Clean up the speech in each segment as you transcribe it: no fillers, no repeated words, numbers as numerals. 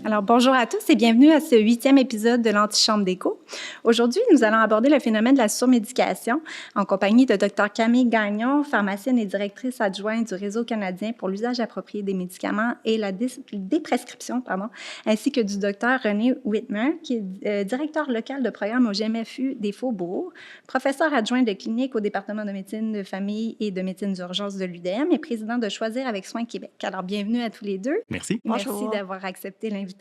Alors, bonjour à tous et bienvenue à ce 8e épisode de l'Antichambre d'écho. Aujourd'hui, nous allons aborder le phénomène de la surmédication en compagnie de Dr Camille Gagnon, pharmacienne et directrice adjointe du Réseau canadien pour l'usage approprié des médicaments et la déprescription, ainsi que du Dr René Whitmer, qui est directeur local de programme au GMFU des Faubourgs, professeur adjoint de clinique au département de médecine de famille et de médecine d'urgence de l'UDM et président de Choisir avec soin Québec. Alors, bienvenue à tous les deux. Merci. Merci d'avoir accepté l'invitation.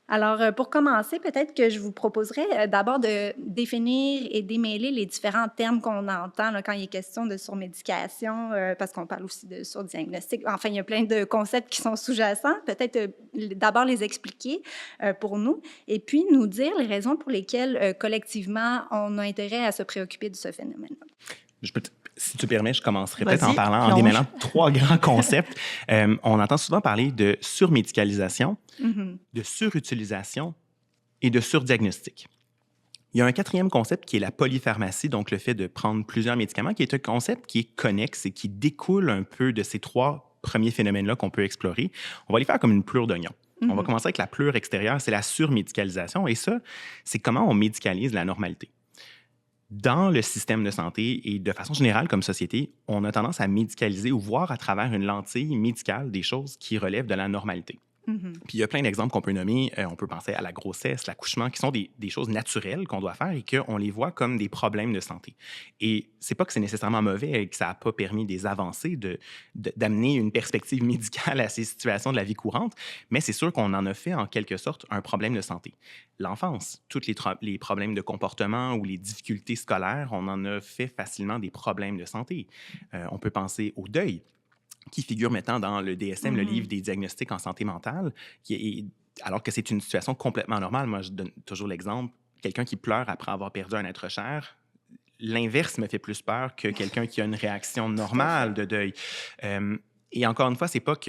Alors, pour commencer, peut-être que je vous proposerais d'abord de définir et démêler les différents termes qu'on entend là, quand il est question de surmédication, parce qu'on parle aussi de surdiagnostic. Enfin, il y a plein de concepts qui sont sous-jacents. Peut-être d'abord les expliquer pour nous et puis nous dire les raisons pour lesquelles, collectivement, on a intérêt à se préoccuper de ce phénomène-là. Si tu permets, je commencerai peut-être en parlant, en démêlant trois grands concepts. On entend souvent parler de surmédicalisation, de surutilisation et de surdiagnostic. Il y a un quatrième concept qui est la polypharmacie, donc le fait de prendre plusieurs médicaments, qui est un concept qui est connexe et qui découle un peu de ces trois premiers phénomènes-là qu'on peut explorer. On va les faire comme une pleure d'oignon. On va commencer avec la pleure extérieure, c'est la surmédicalisation. Et ça, c'est comment on médicalise la normalité. Dans le système de santé et de façon générale comme société, on a tendance à médicaliser ou voir à travers une lentille médicale des choses qui relèvent de la normalité. Puis il y a plein d'exemples qu'on peut nommer. On peut penser à la grossesse, l'accouchement, qui sont des choses naturelles qu'on doit faire et qu'on les voit comme des problèmes de santé. Et c'est pas que c'est nécessairement mauvais et que ça n'a pas permis des avancées d'amener une perspective médicale à ces situations de la vie courante, mais c'est sûr qu'on en a fait en quelque sorte un problème de santé. L'enfance, tous les problèmes de comportement ou les difficultés scolaires, on en a fait facilement des problèmes de santé. On peut penser au deuil, qui figure maintenant dans le DSM, le livre des diagnostics en santé mentale, alors que c'est une situation complètement normale. Moi, je donne toujours l'exemple, quelqu'un qui pleure après avoir perdu un être cher, l'inverse me fait plus peur que quelqu'un qui a une réaction normale de deuil. Et encore une fois, c'est pas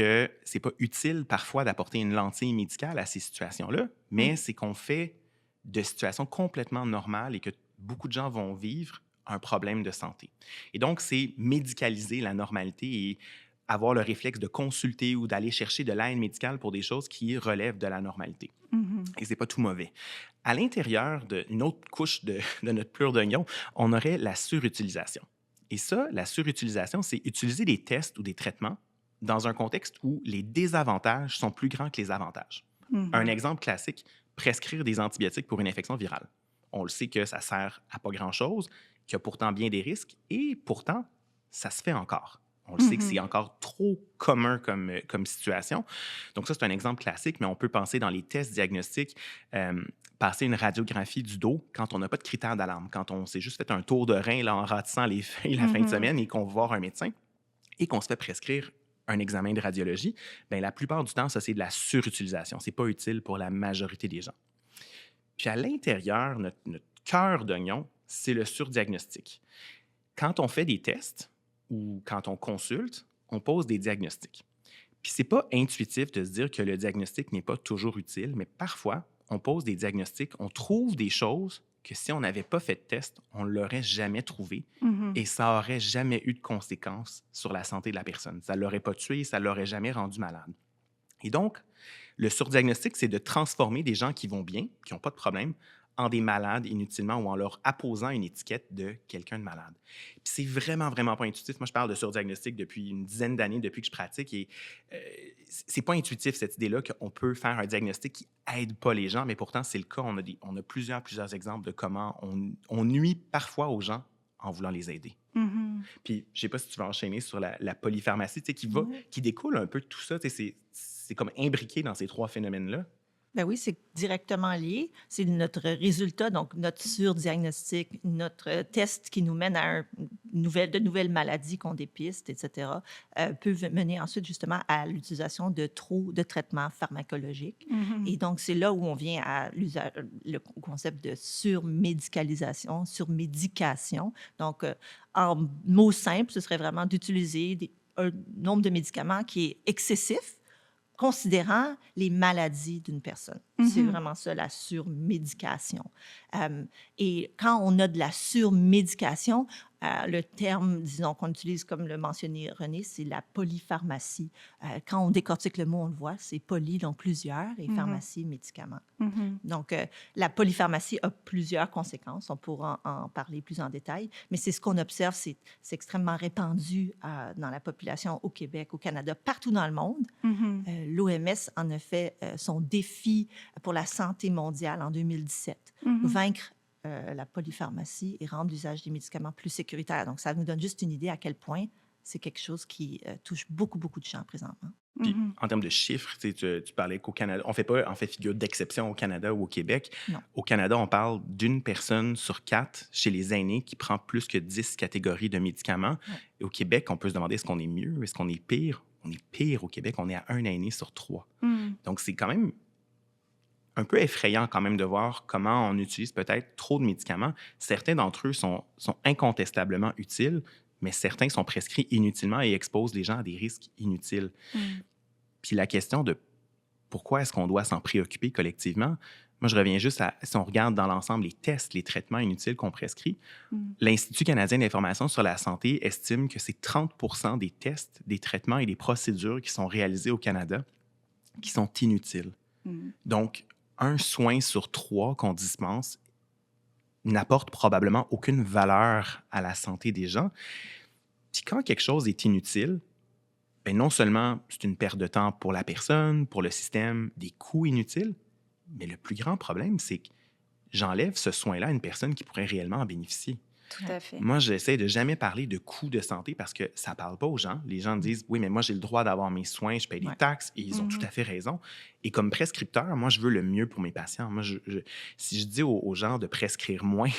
utile parfois d'apporter une lentille médicale à ces situations-là, mais c'est qu'on fait de situations complètement normales et que beaucoup de gens vont vivre un problème de santé. Et donc, c'est médicaliser la normalité et avoir le réflexe de consulter ou d'aller chercher de l'aide médicale pour des choses qui relèvent de la normalité. Et c'est pas tout mauvais. À l'intérieur d'une autre couche de notre pleure d'oignon, on aurait la surutilisation. Et ça, la surutilisation, c'est utiliser des tests ou des traitements dans un contexte où les désavantages sont plus grands que les avantages. Un exemple classique, prescrire des antibiotiques pour une infection virale. On le sait que ça sert à pas grand-chose, qu'il y a pourtant bien des risques, et pourtant, ça se fait encore. On le sait que c'est encore trop commun comme situation. Donc ça, c'est un exemple classique, mais on peut penser dans les tests diagnostiques, passer une radiographie du dos quand on n'a pas de critères d'alarme, quand on s'est juste fait un tour de rein là, en ratissant les feuilles la fin de semaine et qu'on va voir un médecin et qu'on se fait prescrire un examen de radiologie, bien, la plupart du temps, ça, c'est de la surutilisation. Ce n'est pas utile pour la majorité des gens. Puis à l'intérieur, notre cœur d'oignon, c'est le surdiagnostic. Quand on fait des tests, ou quand on consulte, on pose des diagnostics. Puis c'est pas intuitif de se dire que le diagnostic n'est pas toujours utile, mais parfois, on pose des diagnostics, on trouve des choses que si on n'avait pas fait de test, on ne l'aurait jamais trouvé et ça n'aurait jamais eu de conséquences sur la santé de la personne. Ça ne l'aurait pas tué, ça ne l'aurait jamais rendu malade. Et donc, le surdiagnostic, c'est de transformer des gens qui vont bien, qui n'ont pas de problème, en des malades inutilement ou en leur apposant une étiquette de quelqu'un de malade. Puis c'est vraiment, vraiment pas intuitif. Moi, je parle de surdiagnostic depuis une dizaine d'années, depuis que je pratique, et c'est pas intuitif, cette idée-là, qu'on peut faire un diagnostic qui aide pas les gens, mais pourtant, c'est le cas. On a plusieurs exemples de comment on nuit parfois aux gens en voulant les aider. Puis, je sais pas si tu vas enchaîner sur la polypharmacie, tu sais, qui découle un peu de tout ça. Tu sais, c'est comme imbriqué dans ces trois phénomènes-là. Ben oui, c'est directement lié. C'est notre résultat, donc notre surdiagnostic, notre test qui nous mène à de nouvelles maladies qu'on dépiste, etc., peut mener ensuite justement à l'utilisation de trop de traitements pharmacologiques. Et donc, c'est là où on vient à le concept de surmédicalisation, surmédication. Donc, en mots simples, ce serait vraiment d'utiliser un nombre de médicaments qui est excessif, considérant les maladies d'une personne. C'est vraiment ça, la surmédication. Et quand on a de la surmédication, Le terme, disons, qu'on utilise comme le mentionnait René, c'est la polypharmacie. Quand on décortique le mot, on le voit, c'est poly, donc plusieurs, et pharmacie, médicaments. Donc, la polypharmacie a plusieurs conséquences. On pourra en parler plus en détail, mais c'est ce qu'on observe, c'est extrêmement répandu dans la population au Québec, au Canada, partout dans le monde. L'OMS en a fait son défi pour la santé mondiale en 2017, vaincre la polypharmacie et rendre l'usage des médicaments plus sécuritaire. Donc, ça nous donne juste une idée à quel point c'est quelque chose qui touche beaucoup, beaucoup de gens présentement. Puis, en termes de chiffres, tu parlais qu'au Canada, on ne fait pas en fait figure d'exception au Canada ou au Québec. Non. Au Canada, on parle d'une personne sur 4 chez les aînés qui prend plus que 10 catégories de médicaments. Ouais. Et au Québec, on peut se demander est-ce qu'on est mieux, est-ce qu'on est pire? On est pire au Québec, on est à un aîné sur 3. Donc, c'est quand même un peu effrayant quand même de voir comment on utilise peut-être trop de médicaments. Certains d'entre eux sont incontestablement utiles, mais certains sont prescrits inutilement et exposent les gens à des risques inutiles. Puis la question de pourquoi est-ce qu'on doit s'en préoccuper collectivement, moi, je reviens juste à, si on regarde dans l'ensemble les tests, les traitements inutiles qu'on prescrit, l'Institut canadien d'information sur la santé estime que c'est 30% des tests, des traitements et des procédures qui sont réalisés au Canada qui sont inutiles. Donc, un soin sur 3 qu'on dispense n'apporte probablement aucune valeur à la santé des gens. Puis quand quelque chose est inutile, bien non seulement c'est une perte de temps pour la personne, pour le système, des coûts inutiles, mais le plus grand problème, c'est que j'enlève ce soin-là à une personne qui pourrait réellement en bénéficier. Tout à fait. Moi, j'essaie de jamais parler de coûts de santé parce que ça ne parle pas aux gens. Les gens disent, oui, mais moi, j'ai le droit d'avoir mes soins, je paye des taxes, et ils ont tout à fait raison. Et comme prescripteur, moi, je veux le mieux pour mes patients. Moi, si je dis aux gens de prescrire moins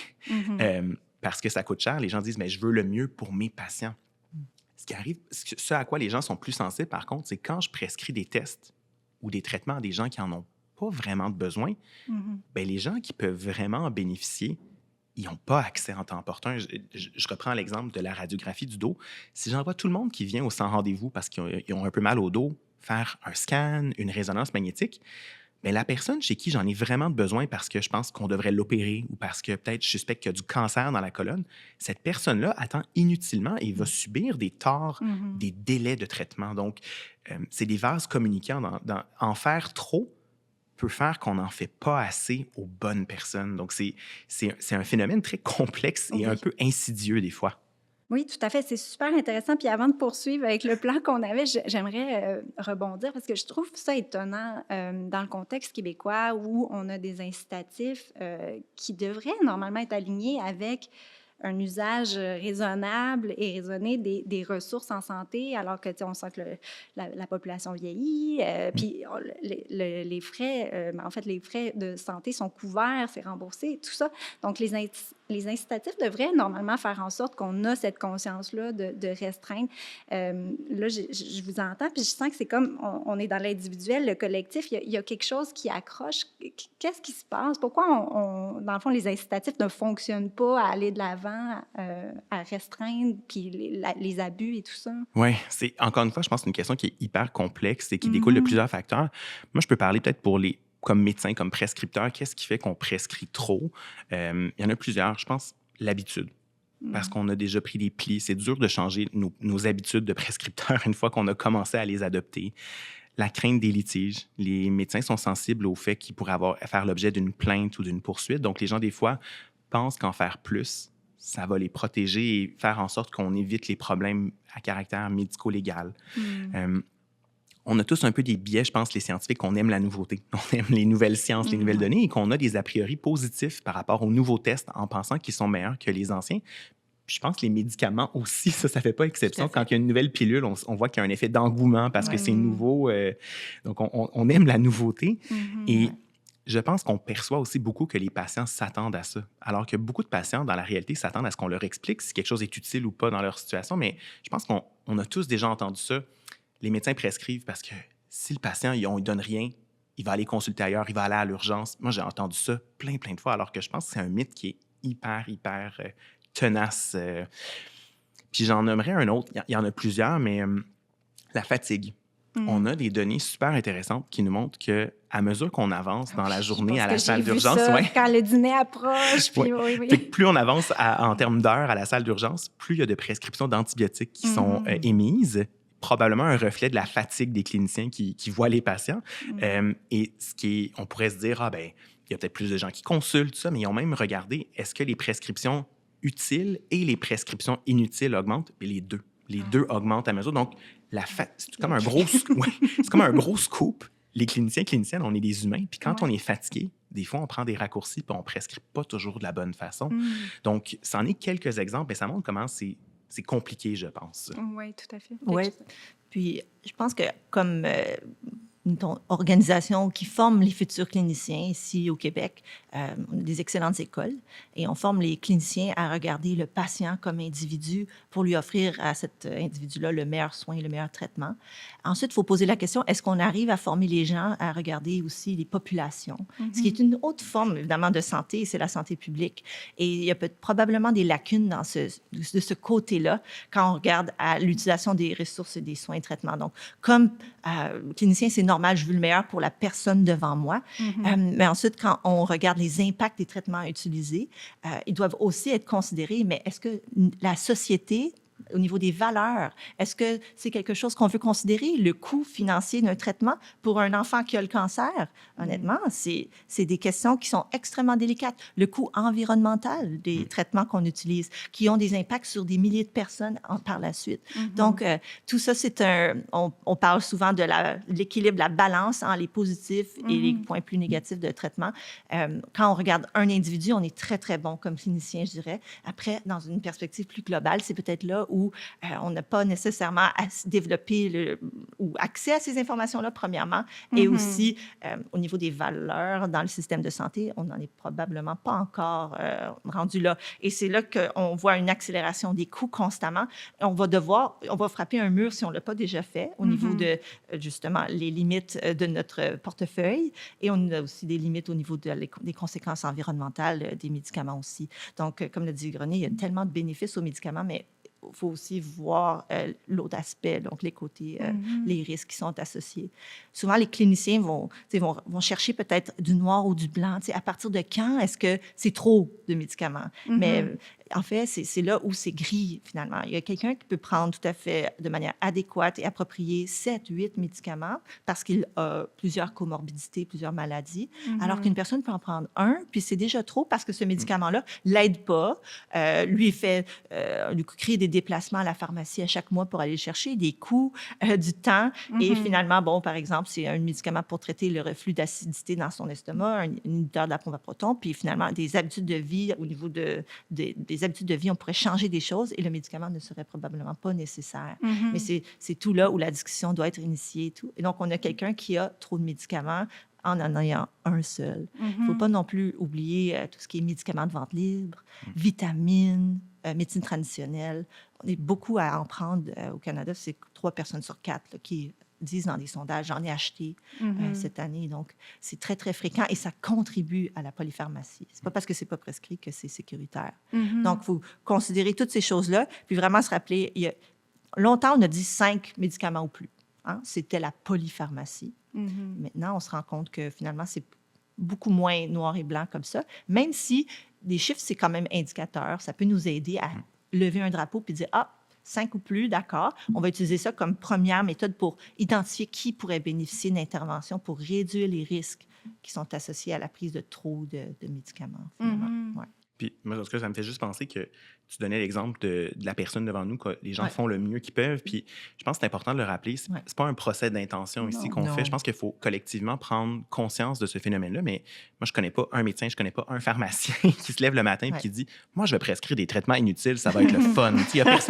parce que ça coûte cher, les gens disent, mais je veux le mieux pour mes patients. Ce qui arrive, ce à quoi les gens sont plus sensibles, par contre, c'est quand je prescris des tests ou des traitements à des gens qui n'en ont pas vraiment de besoin, bien, les gens qui peuvent vraiment en bénéficier, ils n'ont pas accès en temps opportun. Je reprends l'exemple de la radiographie du dos. Si j'envoie tout le monde qui vient au sans rendez-vous parce qu'ils ont un peu mal au dos, faire un scan, une résonance magnétique, bien, la personne chez qui j'en ai vraiment besoin parce que je pense qu'on devrait l'opérer ou parce que peut-être je suspecte qu'il y a du cancer dans la colonne, cette personne-là attend inutilement et va subir des torts, des délais de traitement. Donc, c'est des vases communicants. En faire trop peut faire qu'on n'en fait pas assez aux bonnes personnes. Donc, c'est un phénomène très complexe et un peu insidieux des fois. Oui, tout à fait. C'est super intéressant. Puis avant de poursuivre avec le plan qu'on avait, j'aimerais rebondir parce que je trouve ça étonnant dans le contexte québécois où on a des incitatifs qui devraient normalement être alignés avec un usage raisonnable et raisonné des ressources en santé, alors que on sent que la population vieillit, puis les frais, en fait, les frais de santé sont couverts, c'est remboursé, tout ça. Donc, les incitatifs devraient normalement faire en sorte qu'on a cette conscience-là de restreindre. Là, je vous entends, puis je sens que c'est comme on est dans l'individuel, le collectif, il y a quelque chose qui accroche. Qu'est-ce qui se passe? Pourquoi, dans le fond, les incitatifs ne fonctionnent pas à aller de l'avant, à restreindre, puis les abus et tout ça? Oui, c'est encore une fois, je pense que c'est une question qui est hyper complexe et qui découle de plusieurs facteurs. Moi, je peux parler peut-être comme médecin, comme prescripteur, qu'est-ce qui fait qu'on prescrit trop? Il y en a plusieurs. Je pense l'habitude. Parce qu'on a déjà pris des plis. C'est dur de changer nos habitudes de prescripteur une fois qu'on a commencé à les adopter. La crainte des litiges. Les médecins sont sensibles au fait qu'ils pourraient faire l'objet d'une plainte ou d'une poursuite. Donc, les gens, des fois, pensent qu'en faire plus, ça va les protéger et faire en sorte qu'on évite les problèmes à caractère médico-légal. On a tous un peu des biais, je pense, les scientifiques, qu'on aime la nouveauté. On aime les nouvelles sciences, les nouvelles données et qu'on a des a priori positifs par rapport aux nouveaux tests en pensant qu'ils sont meilleurs que les anciens. Puis je pense que les médicaments aussi, ça ne fait pas exception. Quand il y a une nouvelle pilule, on voit qu'il y a un effet d'engouement parce que c'est nouveau. Donc, on aime la nouveauté. Et je pense qu'on perçoit aussi beaucoup que les patients s'attendent à ça. Alors que beaucoup de patients, dans la réalité, s'attendent à ce qu'on leur explique si quelque chose est utile ou pas dans leur situation. Mais je pense qu'on a tous déjà entendu ça. Les médecins prescrivent parce que si le patient, il ne donne rien, il va aller consulter ailleurs, il va aller à l'urgence. Moi, j'ai entendu ça plein de fois, alors que je pense que c'est un mythe qui est hyper tenace. Puis j'en nommerais un autre, il y en a plusieurs, mais la fatigue. on a des données super intéressantes qui nous montrent qu'à mesure qu'on avance dans la journée à la salle d'urgence... Quand le dîner approche, puis oui. Plus on avance en termes d'heures à la salle d'urgence, plus il y a de prescriptions d'antibiotiques qui sont émises, probablement un reflet de la fatigue des cliniciens qui voient les patients. Et on pourrait se dire, il y a peut-être plus de gens qui consultent ça, mais ils ont même regardé, est-ce que les prescriptions utiles et les prescriptions inutiles augmentent? Et les deux. Les deux augmentent à mesure. Donc, c'est comme un gros scoop. Les cliniciennes, on est des humains. Puis quand on est fatigué, des fois, on prend des raccourcis puis on ne prescrit pas toujours de la bonne façon. Donc, c'en est quelques exemples et ça montre comment c'est compliqué, je pense. Oui, tout à fait. Oui. Puis, je pense que comme une organisation qui forme les futurs cliniciens ici au Québec, on a des excellentes écoles et on forme les cliniciens à regarder le patient comme individu pour lui offrir à cet individu-là le meilleur soin, le meilleur traitement. Ensuite, il faut poser la question, est-ce qu'on arrive à former les gens à regarder aussi les populations? Ce qui est une autre forme, évidemment, de santé, c'est la santé publique. Et il y a probablement des lacunes de ce côté-là quand on regarde à l'utilisation des ressources et des soins et traitements. Donc, comme clinicien, c'est normal, je veux le meilleur pour la personne devant moi. Mais ensuite, quand on regarde les impacts des traitements utilisés, ils doivent aussi être considérés, mais est-ce que la société, au niveau des valeurs, est-ce que c'est quelque chose qu'on veut considérer, le coût financier d'un traitement pour un enfant qui a le cancer? Honnêtement, c'est des questions qui sont extrêmement délicates. Le coût environnemental des traitements qu'on utilise, qui ont des impacts sur des milliers de personnes par la suite. Donc, tout ça, on parle souvent de l'équilibre, la balance entre les positifs et les points plus négatifs de traitement. Quand on regarde un individu, on est très, très bon comme clinicien, je dirais. Après, dans une perspective plus globale, c'est peut-être là où on n'a pas nécessairement développé ou accès à ces informations-là, premièrement, et aussi au niveau des valeurs dans le système de santé, on n'en est probablement pas encore rendu là. Et c'est là qu'on voit une accélération des coûts constamment. On va frapper un mur si on ne l'a pas déjà fait au niveau de, justement, les limites de notre portefeuille, et on a aussi des limites au niveau des conséquences environnementales des médicaments aussi. Donc, comme le dit René, il y a tellement de bénéfices aux médicaments, mais il faut aussi voir l'autre aspect, donc les côtés, les risques qui sont associés. Souvent, les cliniciens vont chercher peut-être du noir ou du blanc. À partir de quand est-ce que c'est trop de médicaments? Mais en fait, c'est là où c'est gris, finalement. Il y a quelqu'un qui peut prendre tout à fait de manière adéquate et appropriée 7, 8 médicaments parce qu'il a plusieurs comorbidités, plusieurs maladies, alors qu'une personne peut en prendre un, puis c'est déjà trop parce que ce médicament-là ne l'aide pas, lui crée des déplacements à la pharmacie à chaque mois pour aller le chercher, des coûts, du temps, et finalement, par exemple, c'est un médicament pour traiter le reflux d'acidité dans son estomac, un inhibiteur de la pompe à protons, puis finalement, des habitudes de vie, au niveau des habitudes de vie, on pourrait changer des choses et le médicament ne serait probablement pas nécessaire. Mais c'est tout là où la discussion doit être initiée. Tout. Et donc, on a quelqu'un qui a trop de médicaments en ayant un seul. Il ne faut pas non plus oublier tout ce qui est médicaments de vente libre, vitamines, médecine traditionnelle. On est beaucoup à en prendre au Canada. C'est 3 personnes sur 4 là, qui disent dans des sondages, j'en ai acheté cette année. Donc, c'est très, très fréquent et ça contribue à la polypharmacie. Ce n'est pas parce que ce n'est pas prescrit que c'est sécuritaire. Donc, il faut considérer toutes ces choses-là, puis vraiment se rappeler, longtemps, on a dit 5 médicaments ou plus. C'était la polypharmacie. Maintenant, on se rend compte que finalement, c'est beaucoup moins noir et blanc comme ça, même si des chiffres, c'est quand même indicateur. Ça peut nous aider à lever un drapeau puis dire, 5 ou plus, d'accord. On va utiliser ça comme première méthode pour identifier qui pourrait bénéficier d'intervention pour réduire les risques qui sont associés à la prise de trop de médicaments. Ouais. Puis, moi, en tout cas, ça me fait juste penser que tu donnais l'exemple de la personne devant nous, que les gens font le mieux qu'ils peuvent. Puis, je pense que c'est important de le rappeler. C'est pas un procès d'intention ici qu'on fait. Je pense qu'il faut collectivement prendre conscience de ce phénomène-là. Mais moi, je connais pas un médecin, je connais pas un pharmacien qui se lève le matin et qui dit « Moi, je vais prescrire des traitements inutiles, ça va être le fun. »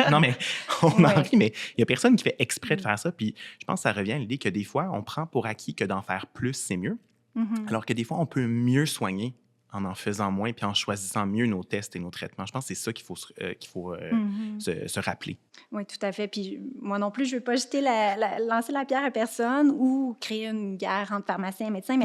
Non, mais on en rit, mais il y a personne qui fait exprès de faire ça. Puis, je pense que ça revient à l'idée que des fois, on prend pour acquis que d'en faire plus, c'est mieux. Alors que des fois, on peut mieux soigner en faisant moins puis en choisissant mieux nos tests et nos traitements. Je pense que c'est ça qu'il faut se rappeler. Oui, tout à fait. Puis moi non plus, je ne veux pas lancer la pierre à personne ou créer une guerre entre pharmaciens et médecins,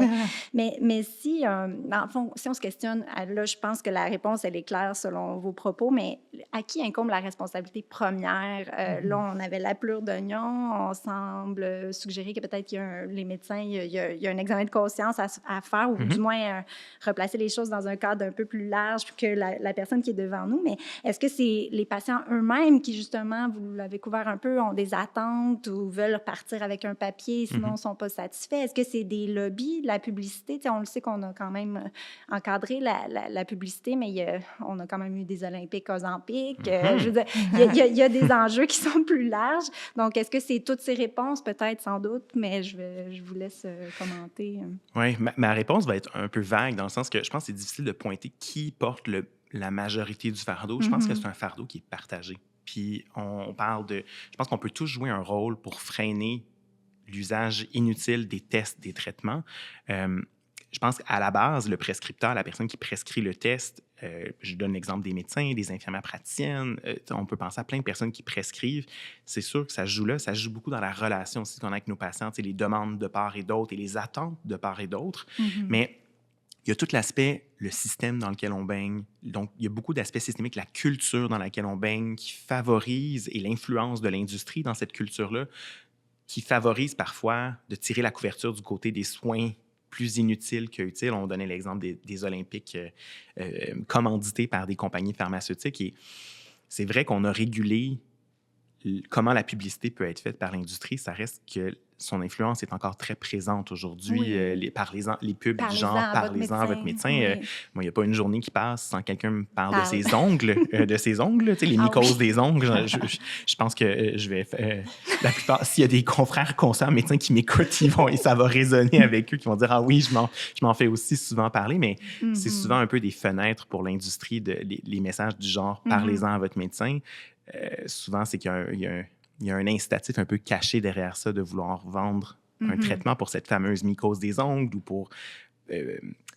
mais si, dans le fond, si on se questionne, là, je pense que la réponse, elle est claire selon vos propos, mais à qui incombe la responsabilité première? Là, on avait la plure d'oignon, on semble suggérer que peut-être les médecins, il y a un examen de conscience à faire, ou du moins replacer les choses dans un cadre un peu plus large que la personne qui est devant nous. Mais est-ce que c'est les patients eux-mêmes qui, justement, vous l'avez couvert un peu, ont des attentes ou veulent partir avec un papier, sinon ne sont pas satisfaits? Est-ce que c'est des lobbies, la publicité? T'sais, on le sait qu'on a quand même encadré la publicité, mais on a quand même eu des Olympiques Ozempic. Je veux dire, il y a des enjeux qui sont plus larges. Donc, est-ce que c'est toutes ces réponses? Peut-être, sans doute, mais je vous laisse commenter. Oui, ma réponse va être un peu vague dans le sens que je pense que c'est difficile de pointer qui porte la majorité du fardeau. Je pense que c'est un fardeau qui est partagé. Puis on parle de... Je pense qu'on peut tous jouer un rôle pour freiner l'usage inutile des tests, des traitements. Je pense qu'à la base, le prescripteur, la personne qui prescrit le test, je donne l'exemple des médecins, des infirmières praticiennes, on peut penser à plein de personnes qui prescrivent. C'est sûr que ça se joue là, ça se joue beaucoup dans la relation aussi qu'on a avec nos patients, les demandes de part et d'autre et les attentes de part et d'autre. Mais il y a tout l'aspect, le système dans lequel on baigne. Donc, il y a beaucoup d'aspects systémiques, la culture dans laquelle on baigne, qui favorise, et l'influence de l'industrie dans cette culture-là, qui favorise parfois de tirer la couverture du côté des soins plus inutiles que utiles. On donnait l'exemple des Olympiques commandités par des compagnies pharmaceutiques. Et c'est vrai qu'on a régulé comment la publicité peut être faite par l'industrie. Ça reste que son influence est encore très présente aujourd'hui. Les pubs du genre « Parlez-en à votre médecin ». Moi, il n'y a pas une journée qui passe sans quelqu'un me parle de ses ongles, les mycoses des ongles. Je pense que je vais... la plupart, s'il y a des confrères concerts médecins qui m'écoutent, ça va résonner avec eux, qui vont dire « Ah oui, je m'en fais aussi souvent parler », mais c'est souvent un peu des fenêtres pour l'industrie, les messages du genre « Parlez-en à votre médecin ». Souvent, c'est qu'il y a un incitatif un peu caché derrière ça de vouloir vendre un traitement pour cette fameuse mycose des ongles ou pour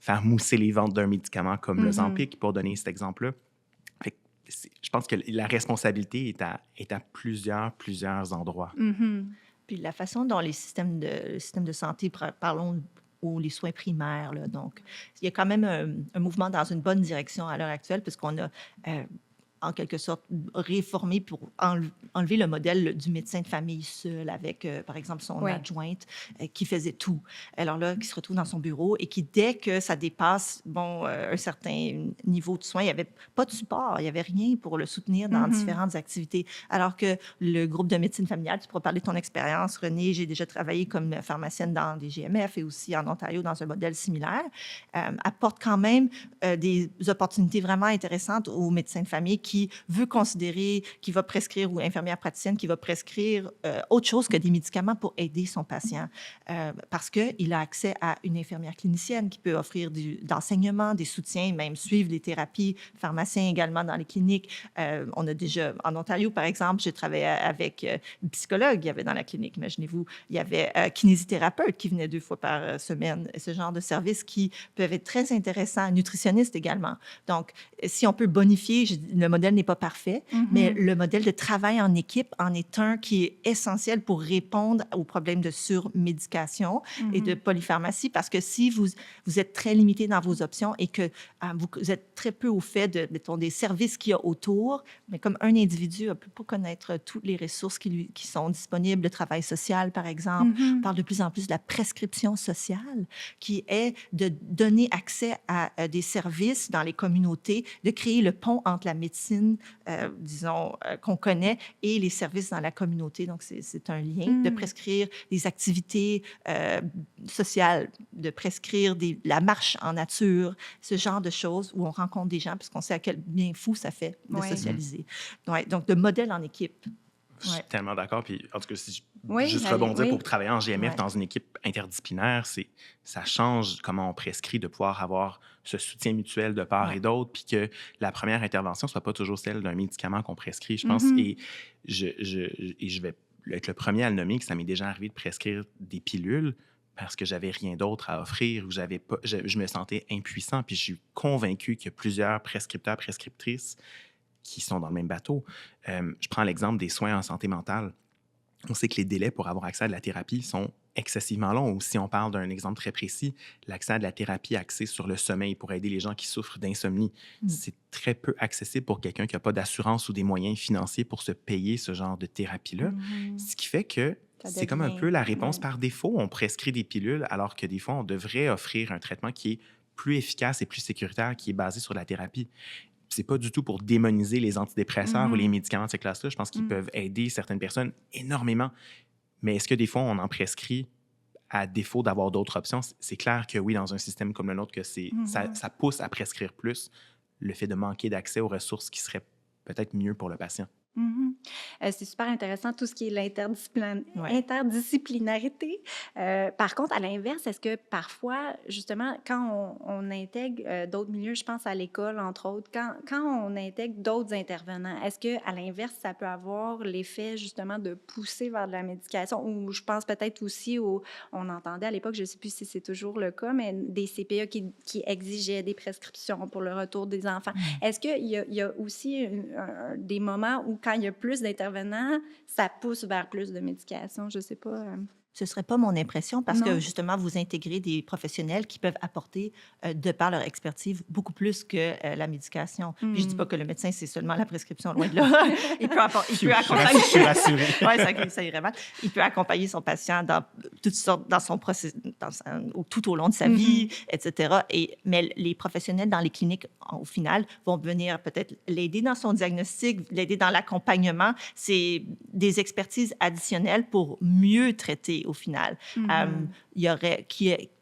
faire mousser les ventes d'un médicament comme l'Ozempic, pour donner cet exemple-là. Je pense que la responsabilité est à plusieurs endroits. Puis la façon dont les systèmes de santé, parlons ou les soins primaires, là, donc il y a quand même un mouvement dans une bonne direction à l'heure actuelle, puisqu'on a... en quelque sorte, réformer pour enlever le modèle du médecin de famille seul avec, par exemple, son adjointe qui faisait tout. Alors là, qui se retrouve dans son bureau et qui, dès que ça dépasse un certain niveau de soins, il n'y avait pas de support, il n'y avait rien pour le soutenir dans différentes activités. Alors que le groupe de médecine familiale, tu pourras parler de ton expérience, René, j'ai déjà travaillé comme pharmacienne dans des GMF et aussi en Ontario dans un modèle similaire, apporte quand même des opportunités vraiment intéressantes aux médecins de famille qui veut considérer, qui va prescrire, ou infirmière praticienne qui va prescrire autre chose que des médicaments pour aider son patient. Parce qu'il a accès à une infirmière clinicienne qui peut offrir d'enseignement, des soutiens, même suivre les thérapies, pharmaciens également dans les cliniques. On a déjà, en Ontario, par exemple, j'ai travaillé avec une psychologue, il y avait dans la clinique, imaginez-vous, il y avait kinésithérapeute qui venait 2 fois par semaine, ce genre de services qui peuvent être très intéressants, nutritionniste également. Donc, si on peut bonifier, le modèle n'est pas parfait, mais le modèle de travail en équipe en est un qui est essentiel pour répondre aux problèmes de surmédication et de polypharmacie, parce que si vous êtes très limité dans vos options et que vous êtes très peu au fait des services qu'il y a autour, mais comme un individu ne peut pas connaître toutes les ressources qui sont disponibles, le travail social, par exemple, on parle de plus en plus de la prescription sociale, qui est de donner accès à des services dans les communautés, de créer le pont entre la médecine, disons, qu'on connaît, et les services dans la communauté. Donc, c'est un lien de prescrire des activités sociales, de prescrire la marche en nature, ce genre de choses où on rencontre des gens, parce qu'on sait à quel bien fou ça fait de socialiser. Donc, de modèle en équipe. Je suis tellement d'accord. Puis, en tout cas, si juste rebondir pour travailler en GMF dans une équipe interdisciplinaire, ça change comment on prescrit, de pouvoir avoir ce soutien mutuel de part et d'autre, puis que la première intervention ne soit pas toujours celle d'un médicament qu'on prescrit, je pense. Et je vais être le premier à le nommer, que ça m'est déjà arrivé de prescrire des pilules. parce que j'avais rien d'autre à offrir ou je me sentais impuissant. Puis je suis convaincu qu'il y a plusieurs prescripteurs, prescriptrices qui sont dans le même bateau. Je prends l'exemple des soins en santé mentale. On sait que les délais pour avoir accès à de la thérapie sont excessivement longs. Ou si on parle d'un exemple très précis, l'accès à de la thérapie axée sur le sommeil pour aider les gens qui souffrent d'insomnie, c'est très peu accessible pour quelqu'un qui n'a pas d'assurance ou des moyens financiers pour se payer ce genre de thérapie-là. Ce qui fait que c'est comme un peu la réponse par défaut. On prescrit des pilules alors que des fois, on devrait offrir un traitement qui est plus efficace et plus sécuritaire, qui est basé sur la thérapie. C'est pas du tout pour démoniser les antidépresseurs ou les médicaments de cette classe-là. Je pense qu'ils peuvent aider certaines personnes énormément. Mais est-ce que des fois, on en prescrit à défaut d'avoir d'autres options? C'est clair que oui, dans un système comme le nôtre, que ça pousse à prescrire plus le fait de manquer d'accès aux ressources qui seraient peut-être mieux pour le patient. C'est super intéressant, tout ce qui est l'interdisciplinarité. Par contre, à l'inverse, est-ce que parfois, justement, quand on intègre d'autres milieux, je pense à l'école, entre autres, quand on intègre d'autres intervenants, est-ce qu'à l'inverse, ça peut avoir l'effet, justement, de pousser vers de la médication? Ou je pense peut-être aussi, on entendait à l'époque, je ne sais plus si c'est toujours le cas, mais des CPE qui exigeaient des prescriptions pour le retour des enfants. Est-ce qu'il y a aussi des moments où, quand il y a plus d'intervenants, ça pousse vers plus de médication? Je ne sais pas. Ce ne serait pas mon impression parce que, justement, vous intégrez des professionnels qui peuvent apporter, de par leur expertise, beaucoup plus que la médication. Puis je ne dis pas que le médecin, c'est seulement la prescription, loin de là. Il peut accompagner... Je suis rassurée. Oui, ça irait mal. Il peut accompagner son patient dans toutes sortes, dans son processus, tout au long de sa vie, etc. Mais les professionnels dans les cliniques, au final, vont venir peut-être l'aider dans son diagnostic, l'aider dans l'accompagnement. C'est des expertises additionnelles pour mieux traiter au final. Il y aurait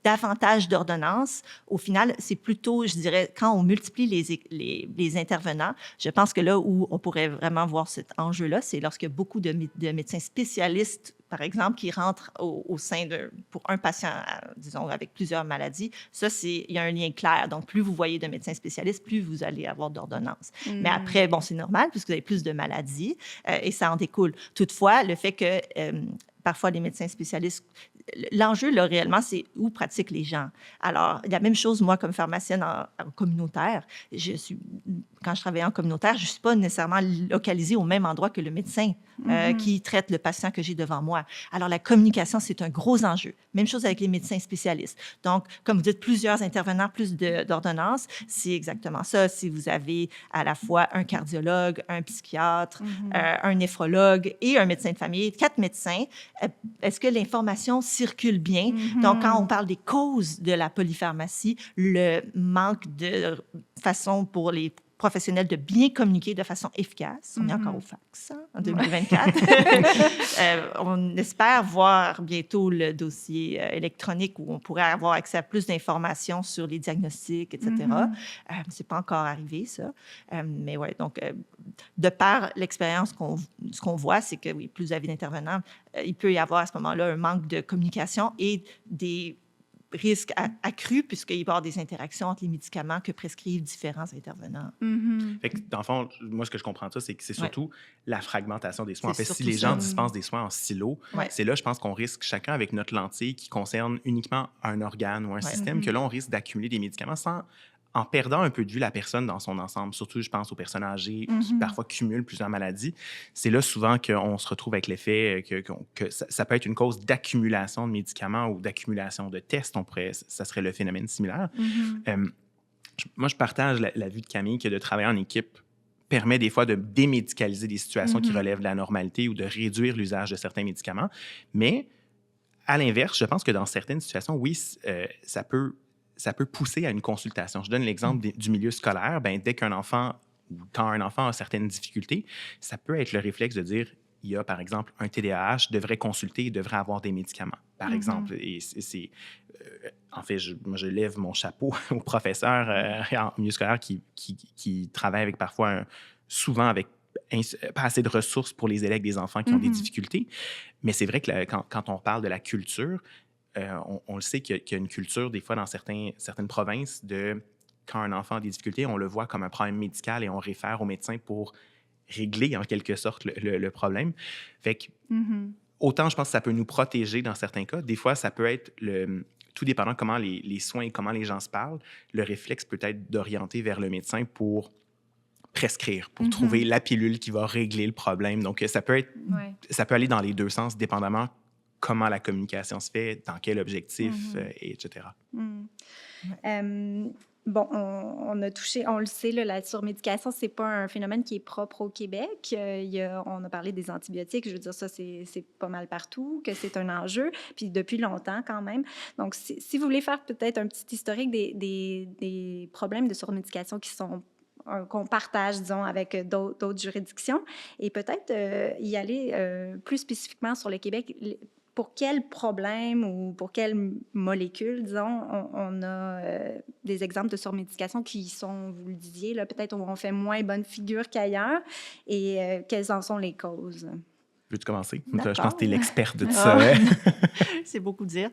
davantage d'ordonnances. Au final, c'est plutôt, je dirais, quand on multiplie les intervenants, je pense que là où on pourrait vraiment voir cet enjeu-là, c'est lorsqu'il y a beaucoup de médecins spécialistes, par exemple, qui rentrent au sein pour un patient, disons, avec plusieurs maladies. Ça, il y a un lien clair. Donc, plus vous voyez de médecins spécialistes, plus vous allez avoir d'ordonnances. Mais après, bon, c'est normal puisque vous avez plus de maladies et ça en découle. Toutefois, le fait que parfois les médecins spécialistes, l'enjeu, là, réellement, c'est où pratiquent les gens. Alors, la même chose, moi, comme pharmacienne en communautaire, quand je travaillais en communautaire, je ne suis pas nécessairement localisée au même endroit que le médecin qui traite le patient que j'ai devant moi. Alors, la communication, c'est un gros enjeu. Même chose avec les médecins spécialistes. Donc, comme vous dites, plusieurs intervenants, plus d'ordonnances, c'est exactement ça. Si vous avez à la fois un cardiologue, un psychiatre, un néphrologue et un médecin de famille, 4 médecins, est-ce que l'information circule bien? Donc, quand on parle des causes de la polypharmacie, le manque de façon pour les professionnels de bien communiquer de façon efficace. On est encore au fax en 2024. On espère voir bientôt le dossier électronique où on pourrait avoir accès à plus d'informations sur les diagnostics, etc. C'est pas encore arrivé, ça. Mais oui, donc, de par l'expérience, ce qu'on voit, c'est que oui, plus vous avez d'intervenants, il peut y avoir à ce moment-là un manque de communication et des risque accru puisqu'il va y avoir des interactions entre les médicaments que prescrivent différents intervenants. Fait que, dans le fond, moi, ce que je comprends de ça, c'est que c'est surtout la fragmentation des soins. En fait, si les ça. gens dispensent des soins en silo, c'est là, je pense qu'on risque chacun avec notre lentille qui concerne uniquement un organe ou un système, que là, on risque d'accumuler des médicaments en perdant un peu de vue la personne dans son ensemble. Surtout, je pense aux personnes âgées qui parfois cumulent plusieurs maladies. C'est là souvent qu'on se retrouve avec l'effet que ça peut être une cause d'accumulation de médicaments ou d'accumulation de tests. Ça serait le phénomène similaire. Moi, je partage la vue de Camille que de travailler en équipe permet des fois de démédicaliser des situations qui relèvent de la normalité ou de réduire l'usage de certains médicaments. Mais, à l'inverse, je pense que dans certaines situations, oui, ça peut pousser à une consultation. Je donne l'exemple du milieu scolaire. Dès qu'un enfant, ou quand un enfant a certaines difficultés, ça peut être le réflexe de dire, il y a, par exemple, un TDAH, devrait consulter, devrait avoir des médicaments, par exemple. Et en fait, moi, je lève mon chapeau aux professeurs en milieu scolaire qui travaillent avec souvent avec pas assez de ressources pour les élèves des enfants qui ont des difficultés. Mais c'est vrai que quand on parle de la culture, on le sait qu'il y a une culture, des fois, dans certaines provinces, quand un enfant a des difficultés, on le voit comme un problème médical et on réfère au médecin pour régler, en quelque sorte, le problème. Fait que, autant je pense que ça peut nous protéger dans certains cas. Des fois, ça peut être tout dépendant comment les soins et comment les gens se parlent, le réflexe peut être d'orienter vers le médecin pour prescrire, pour trouver la pilule qui va régler le problème. Donc, ça peut aller dans les deux sens, dépendamment comment la communication se fait, dans quel objectif, etc. Bon, on a touché, on le sait, là, la surmédication, c'est pas un phénomène qui est propre au Québec. On a parlé des antibiotiques, je veux dire, ça, c'est pas mal partout, que c'est un enjeu, puis depuis longtemps quand même. Donc, si vous voulez faire peut-être un petit historique des problèmes de surmédication qu'on partage, disons, avec d'autres juridictions, et peut-être y aller plus spécifiquement sur le Québec. Pour quel problème ou pour quelle molécule, disons, on a des exemples de surmédication qui sont, vous le disiez, là, peut-être où on fait moins bonne figure qu'ailleurs, et quelles en sont les causes? Veux-tu commencer? D'accord. Je pense que tu es l'experte de ça. C'est beaucoup dire.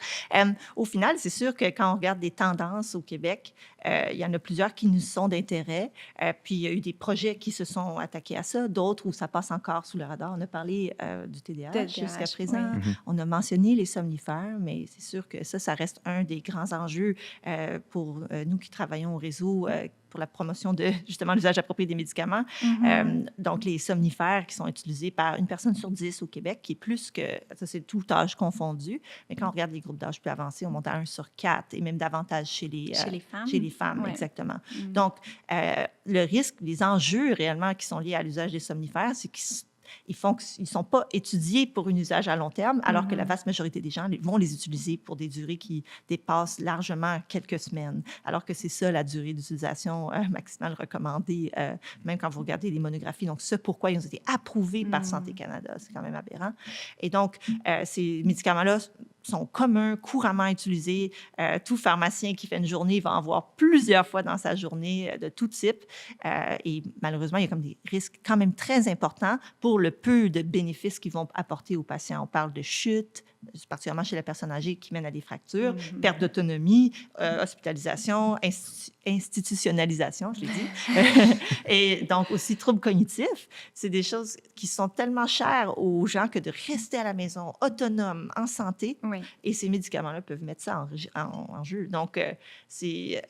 Au final, c'est sûr que quand on regarde des tendances au Québec, il y en a plusieurs qui nous sont d'intérêt. Puis il y a eu des projets qui se sont attaqués à ça, d'autres où ça passe encore sous le radar. On a parlé du TDAH jusqu'à présent. Oui. On a mentionné les somnifères, mais c'est sûr que ça reste un des grands enjeux pour nous qui travaillons au réseau pour la promotion de, justement, l'usage approprié des médicaments. Donc, les somnifères qui sont utilisés par une personne sur 10 au Québec, qui est plus que, ça c'est tout âge confondu, mais quand on regarde les groupes d'âge plus avancés, on monte à 1 sur 4 et même davantage chez les femmes. Chez les femmes, ouais. Exactement. Donc, le risque, les enjeux réellement qui sont liés à l'usage des somnifères, c'est qu'ils ne sont pas étudiés pour un usage à long terme, alors que la vaste majorité des gens vont les utiliser pour des durées qui dépassent largement quelques semaines, alors que c'est ça la durée d'utilisation maximale recommandée, même quand vous regardez les monographies. Donc, ce pourquoi ils ont été approuvés par Santé Canada, c'est quand même aberrant. Et donc, ces médicaments-là sont communs, couramment utilisés. Tout pharmacien qui fait une journée va en voir plusieurs fois dans sa journée de tout type. Et malheureusement, il y a comme des risques quand même très importants pour le peu de bénéfices qu'ils vont apporter aux patients. On parle de chute, particulièrement chez la personne âgée, qui mène à des fractures, perte d'autonomie, hospitalisation, institutionnalisation, je l'ai dit, et donc aussi troubles cognitifs. C'est des choses qui sont tellement chères aux gens que de rester à la maison, autonome, en santé, et ces médicaments-là peuvent mettre ça en jeu. Donc, c'est...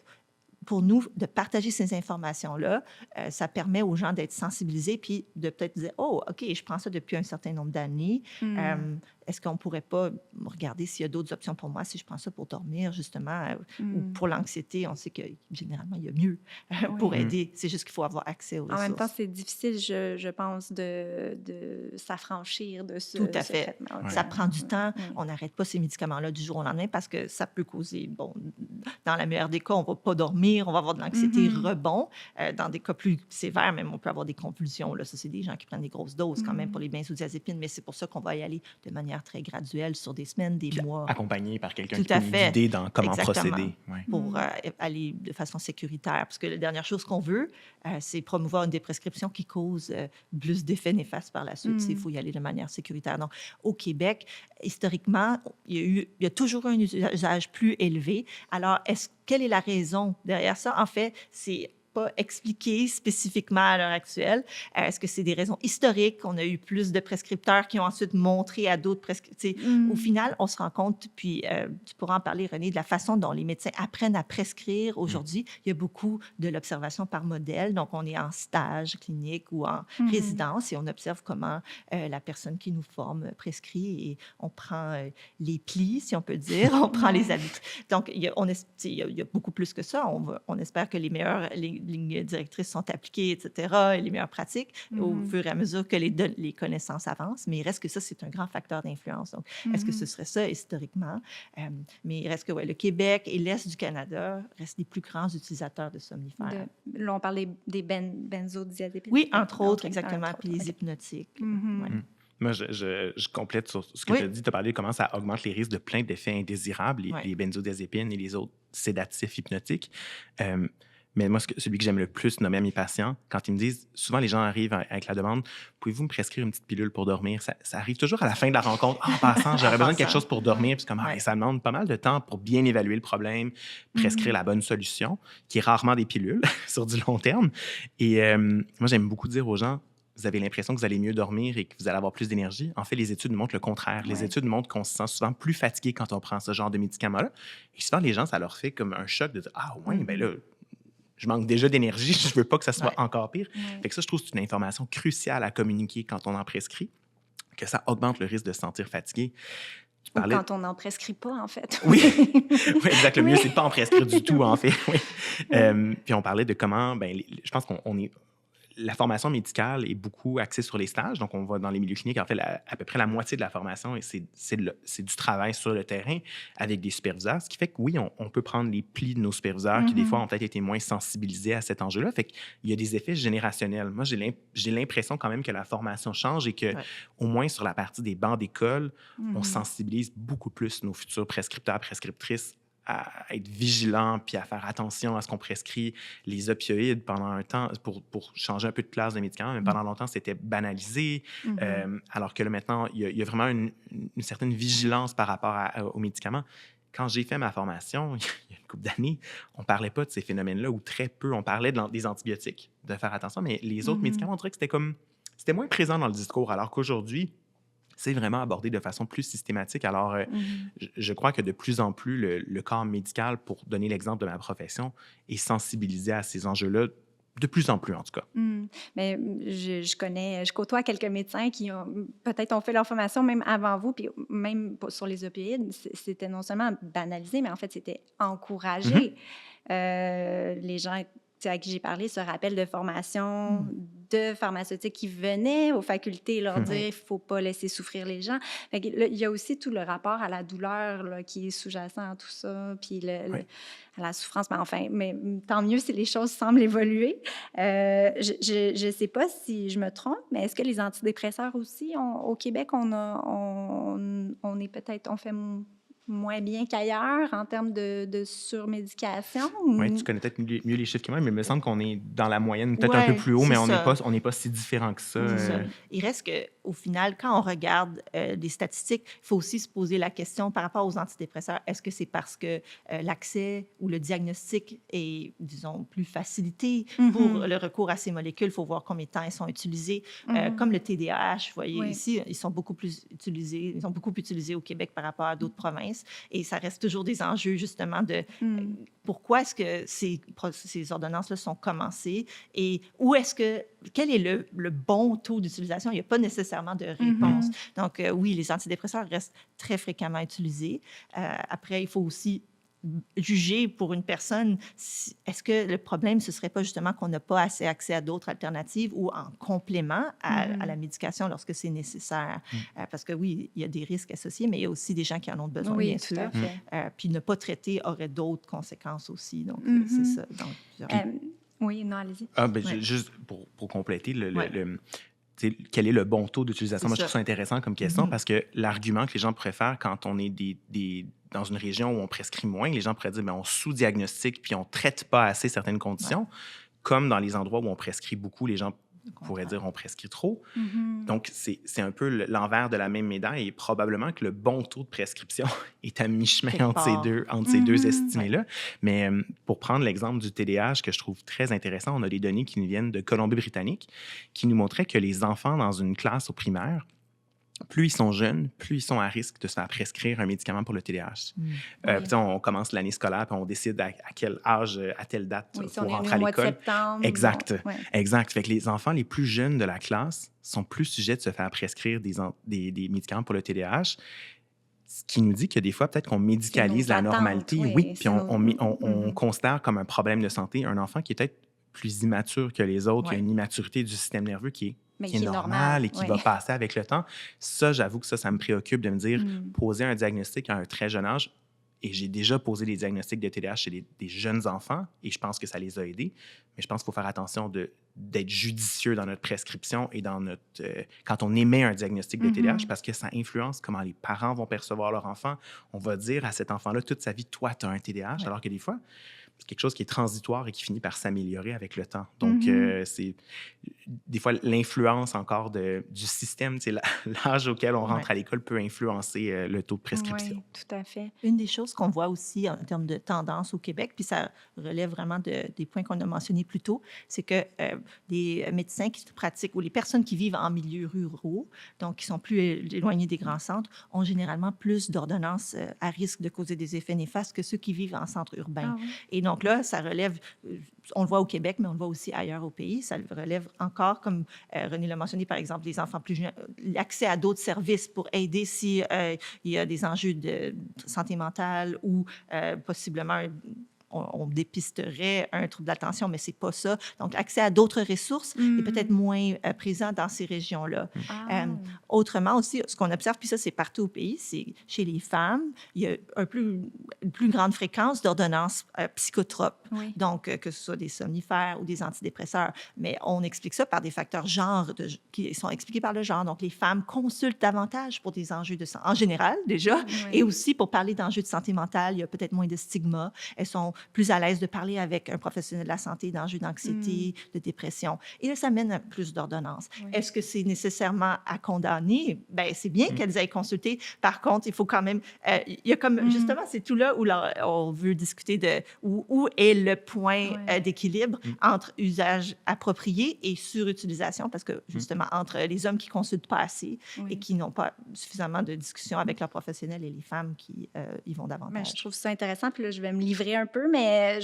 Pour nous, de partager ces informations-là, ça permet aux gens d'être sensibilisés puis de peut-être dire « Oh, OK, je prends ça depuis un certain nombre d'années. Est-ce qu'on ne pourrait pas regarder s'il y a d'autres options pour moi si je prends ça pour dormir, justement, ou pour l'anxiété? On sait que généralement, il y a mieux pour aider. C'est juste qu'il faut avoir accès aux ressources. En même temps, c'est difficile, je pense, de s'affranchir de ce Tout à fait. traitement. Ça prend du temps. On n'arrête pas ces médicaments-là du jour au lendemain parce que ça peut causer, bon, dans la meilleure des cas, on ne va pas dormir, on va avoir de l'anxiété rebond. Dans des cas plus sévères, même, on peut avoir des convulsions. Là. Ça, c'est des gens qui prennent des grosses doses quand même pour les benzodiazépines, mais c'est pour ça qu'on va y aller de manière très graduelle sur des semaines, des mois. Accompagné par quelqu'un qui peut nous guider dans comment procéder. Pour aller de façon sécuritaire. Parce que la dernière chose qu'on veut, c'est promouvoir une déprescription qui cause plus d'effets néfastes par la suite. Il faut y aller de manière sécuritaire. Donc, au Québec, historiquement, il y a toujours un usage plus élevé. Alors, quelle est la raison derrière ça? En fait, c'est pas expliqué spécifiquement à l'heure actuelle. Est-ce que c'est des raisons historiques? On a eu plus de prescripteurs qui ont ensuite montré à d'autres prescripteurs. Au final, on se rend compte, puis tu pourras en parler, René, de la façon dont les médecins apprennent à prescrire aujourd'hui. Il y a beaucoup de l'observation par modèle. Donc, on est en stage clinique ou en résidence et on observe comment la personne qui nous forme prescrit et on prend les plis, si on peut dire. On prend les habitudes. Donc, il y a beaucoup plus que ça. On espère que les lignes directrices sont appliquées, etc., et les meilleures pratiques au fur et à mesure que les connaissances avancent. Mais il reste que ça, c'est un grand facteur d'influence. Donc, est-ce que ce serait ça historiquement? Mais il reste que le Québec et l'Est du Canada restent les plus grands utilisateurs de somnifères. Là, on parlait des benzodiazépines. Oui, entre autres, exactement, puis les hypnotiques. Moi, je complète sur ce que tu as dit. Tu as parlé de comment ça augmente les risques de plein d'effets indésirables, les benzodiazépines et les autres sédatifs hypnotiques. Mais moi, celui que j'aime le plus nommer à mes patients, quand ils me disent, souvent les gens arrivent avec la demande, pouvez-vous me prescrire une petite pilule pour dormir? Ça arrive toujours à la fin de la rencontre. En passant, j'aurais besoin de quelque chose pour dormir. Puis comme, ça demande pas mal de temps pour bien évaluer le problème, prescrire la bonne solution, qui est rarement des pilules sur du long terme. Et moi, j'aime beaucoup dire aux gens, vous avez l'impression que vous allez mieux dormir et que vous allez avoir plus d'énergie. En fait, les études nous montrent le contraire. Les études nous montrent qu'on se sent souvent plus fatigué quand on prend ce genre de médicaments-là. Et souvent, les gens, ça leur fait comme un choc de dire « Ah ouais, ben là, je manque déjà d'énergie, je veux pas que ça soit encore pire. » Fait que ça, je trouve que c'est une information cruciale à communiquer quand on en prescrit, que ça augmente le risque de se sentir fatigué. Ou quand on n'en prescrit pas, en fait. Oui, exact. Le mieux, c'est de pas en prescrire du tout, en fait. Puis on parlait de comment, je pense qu'on est... La formation médicale est beaucoup axée sur les stages. Donc, on va dans les milieux cliniques. En fait, à peu près la moitié de la formation, et c'est du travail sur le terrain avec des superviseurs. Ce qui fait que, oui, on peut prendre les plis de nos superviseurs qui, des fois, ont peut-être été moins sensibilisés à cet enjeu-là. Fait qu'il y a des effets générationnels. Moi, j'ai l'impression quand même que la formation change et que, au moins sur la partie des bancs d'école, on sensibilise beaucoup plus nos futurs prescripteurs, prescriptrices à être vigilants puis à faire attention à ce qu'on prescrit. Les opioïdes, pendant un temps, pour changer un peu de classe de médicaments, mais pendant longtemps, c'était banalisé. Alors que là, maintenant, il y a vraiment une certaine vigilance par rapport aux médicaments. Quand j'ai fait ma formation, il y a une couple d'années, on ne parlait pas de ces phénomènes-là, ou très peu. On parlait des antibiotiques, de faire attention, mais les autres médicaments, on dirait que c'était moins présent dans le discours, alors qu'aujourd'hui, c'est vraiment abordé de façon plus systématique. Alors, je crois que de plus en plus, le corps médical, pour donner l'exemple de ma profession, est sensibilisé à ces enjeux-là, de plus en plus, en tout cas. Mais je côtoie quelques médecins qui peut-être ont fait leur formation même avant vous, puis même sur les opioïdes, c'était non seulement banalisé, mais en fait, c'était encouragé. Les gens à qui j'ai parlé se rappellent de formations de pharmaceutiques qui venaient aux facultés leur dire qu'il ne faut pas laisser souffrir les gens. Fait que, là, il y a aussi tout le rapport à la douleur là, qui est sous-jacent à tout ça, puis à la souffrance. Mais tant mieux si les choses semblent évoluer. Je ne sais pas si je me trompe, mais est-ce que les antidépresseurs aussi, au Québec, on est peut-être, on fait moins bien qu'ailleurs en termes de surmédication? Oui, tu connais peut-être mieux les chiffres que moi, mais il me semble qu'on est dans la moyenne, peut-être un peu plus haut, mais on n'est pas si différent que ça. Il reste qu'au final, quand on regarde des statistiques, il faut aussi se poser la question par rapport aux antidépresseurs. Est-ce que c'est parce que l'accès ou le diagnostic est, disons, plus facilité pour le recours à ces molécules? Il faut voir combien de temps elles sont utilisées. Comme le TDAH, vous voyez ici, ils sont beaucoup plus utilisés au Québec par rapport à d'autres provinces. Et ça reste toujours des enjeux, justement, de pourquoi est-ce que ces ordonnances-là sont commencées et quel est le bon taux d'utilisation? Il n'y a pas nécessairement de réponse. Donc, oui, les antidépresseurs restent très fréquemment utilisés. Après, il faut aussi juger pour une personne, est-ce que le problème, ce ne serait pas justement qu'on n'a pas assez accès à d'autres alternatives ou en complément à la médication lorsque c'est nécessaire? Parce que oui, il y a des risques associés, mais il y a aussi des gens qui en ont besoin, bien sûr. Puis ne pas traiter aurait d'autres conséquences aussi. Donc, c'est ça. Donc, oui, non, allez-y. Juste pour compléter, quel est le bon taux d'utilisation? Moi, je trouve ça intéressant comme question parce que l'argument que les gens pourraient faire quand on est dans une région où on prescrit moins, les gens pourraient dire on sous-diagnostique puis on ne traite pas assez certaines conditions, comme dans les endroits où on prescrit beaucoup, les gens pourraient dire on prescrit trop. Donc, c'est un peu l'envers de la même médaille et probablement que le bon taux de prescription est à mi-chemin entre ces deux estimés-là. Mais pour prendre l'exemple du TDAH que je trouve très intéressant, on a des données qui nous viennent de Colombie-Britannique qui nous montraient que les enfants dans une classe au primaire, plus ils sont jeunes, plus ils sont à risque de se faire prescrire un médicament pour le TDAH. On commence l'année scolaire puis on décide à quel âge, à telle date pour rentrer à l'école. Septembre, exact. Fait que les enfants les plus jeunes de la classe sont plus sujets de se faire prescrire des médicaments pour le TDAH. Ce qui nous dit que des fois, peut-être qu'on médicalise la normalité. Puis on considère comme un problème de santé un enfant qui est peut-être plus immature que les autres, qui a une immaturité du système nerveux qui est normale et qui va passer avec le temps. Ça, j'avoue que ça me préoccupe de me dire, poser un diagnostic à un très jeune âge, et j'ai déjà posé des diagnostics de TDAH chez des jeunes enfants, et je pense que ça les a aidés, mais je pense qu'il faut faire attention d'être judicieux dans notre prescription et dans quand on émet un diagnostic de TDAH, parce que ça influence comment les parents vont percevoir leur enfant. On va dire à cet enfant-là toute sa vie, toi, tu as un TDAH, alors que des fois, c'est quelque chose qui est transitoire et qui finit par s'améliorer avec le temps. Donc, c'est des fois l'influence encore du système, l'âge auquel on rentre à l'école peut influencer le taux de prescription. Oui, tout à fait. Une des choses qu'on voit aussi en termes de tendance au Québec, puis ça relève vraiment des points qu'on a mentionnés plus tôt, c'est que des médecins qui pratiquent, ou les personnes qui vivent en milieux ruraux, donc qui sont plus éloignés des grands centres, ont généralement plus d'ordonnances à risque de causer des effets néfastes que ceux qui vivent en centre urbain. Ah oui. Et donc là, ça relève, on le voit au Québec, mais on le voit aussi ailleurs au pays, ça relève encore, comme René l'a mentionné, par exemple, les enfants plus jeunes, l'accès à d'autres services pour aider si il y a des enjeux de santé mentale ou possiblement on dépisterait un trouble d'attention, mais c'est pas ça. Donc, accès à d'autres ressources est peut-être moins présent dans ces régions-là. Autrement aussi, ce qu'on observe, puis ça, c'est partout au pays, c'est chez les femmes, il y a une plus grande fréquence d'ordonnances psychotropes. Oui. Donc, que ce soit des somnifères ou des antidépresseurs. Mais on explique ça par des facteurs genre qui sont expliqués par le genre. Donc, les femmes consultent davantage pour des enjeux de santé, en général, déjà, Oui. et aussi pour parler d'enjeux de santé mentale, il y a peut-être moins de stigma. Elles sont plus à l'aise de parler avec un professionnel de la santé d'enjeux d'anxiété, de dépression. Et là, ça mène à plus d'ordonnances. Oui. Est-ce que c'est nécessairement à condamner? Bien, c'est bien qu'elles aillent consulter. Par contre, il faut quand même... il y a comme, justement, c'est tout là où on veut discuter de où est le point d'équilibre entre usage approprié et surutilisation, parce que, justement, entre les hommes qui ne consultent pas assez et qui n'ont pas suffisamment de discussions avec leurs professionnels et les femmes qui y vont davantage. Bien, je trouve ça intéressant. Puis là, je vais me livrer un peu, mais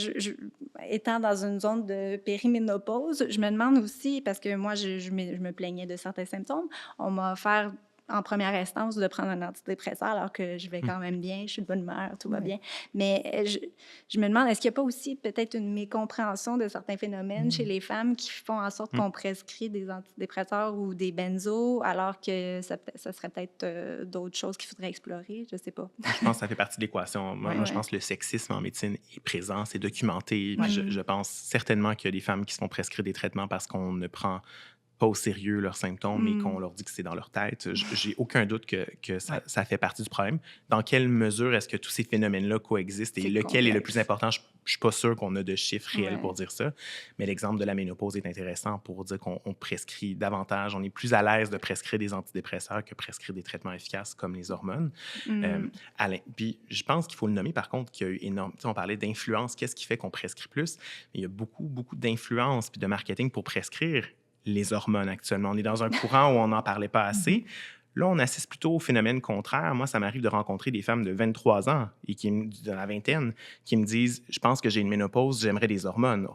étant dans une zone de périménopause, je me demande aussi, parce que moi, je me plaignais de certains symptômes, on m'a offert en première instance de prendre un antidépresseur alors que je vais quand même bien, je suis de bonne humeur, tout va bien. Mais je me demande, est-ce qu'il n'y a pas aussi peut-être une mécompréhension de certains phénomènes chez les femmes qui font en sorte qu'on prescrit des antidépresseurs ou des benzos alors que ça serait peut-être d'autres choses qu'il faudrait explorer? Je ne sais pas. Je pense que ça fait partie de l'équation. Moi, je pense que le sexisme en médecine est présent, c'est documenté. Je pense certainement qu'il y a des femmes qui se font prescrire des traitements parce qu'on ne prend pas au sérieux leurs symptômes et qu'on leur dit que c'est dans leur tête. J'ai aucun doute que ça fait partie du problème. Dans quelle mesure est-ce que tous ces phénomènes-là coexistent et lequel est le plus important? Je ne suis pas sûr qu'on a de chiffres réels pour dire ça, mais l'exemple de la ménopause est intéressant pour dire qu'on prescrit davantage. On est plus à l'aise de prescrire des antidépresseurs que prescrire des traitements efficaces comme les hormones. Puis je pense qu'il faut le nommer, par contre, qu'il y a eu énorme... On parlait d'influence. Qu'est-ce qui fait qu'on prescrit plus? Il y a beaucoup d'influence puis de marketing pour prescrire les hormones actuellement. On est dans un courant où on n'en parlait pas assez. Là, on assiste plutôt au phénomène contraire. Moi, ça m'arrive de rencontrer des femmes de 23 ans et de la vingtaine qui me disent « Je pense que j'ai une ménopause, j'aimerais des hormones. »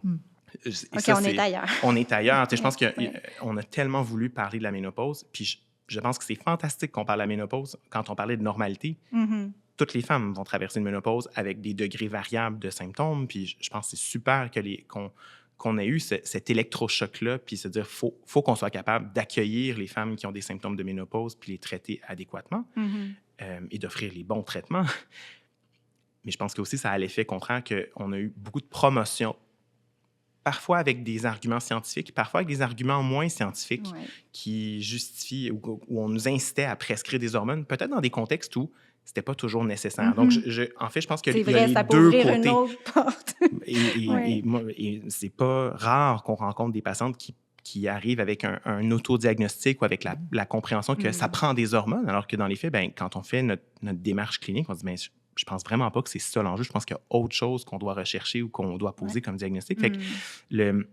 OK, ça, on est ailleurs. On est ailleurs. Je pense qu'on a tellement voulu parler de la ménopause, puis je pense que c'est fantastique qu'on parle de la ménopause quand on parlait de normalité. Toutes les femmes vont traverser une ménopause avec des degrés variables de symptômes, puis je pense que c'est super qu'on ait eu cet électrochoc-là, puis se dire faut qu'on soit capable d'accueillir les femmes qui ont des symptômes de ménopause, puis les traiter adéquatement et d'offrir les bons traitements. Mais je pense que aussi ça a l'effet contraire qu'on a eu beaucoup de promotion, parfois avec des arguments scientifiques, parfois avec des arguments moins scientifiques qui justifient ou on nous incitait à prescrire des hormones, peut-être dans des contextes où c'était pas toujours nécessaire. Donc, en fait, je pense qu'il y a les deux côtés. Une autre porte. et c'est pas rare qu'on rencontre des patientes qui arrivent avec un autodiagnostic ou avec la compréhension que ça prend des hormones, alors que dans les faits, quand on fait notre démarche clinique, on se dit, je pense vraiment pas que c'est ça l'enjeu. Je pense qu'il y a autre chose qu'on doit rechercher ou qu'on doit poser comme diagnostic. Fait que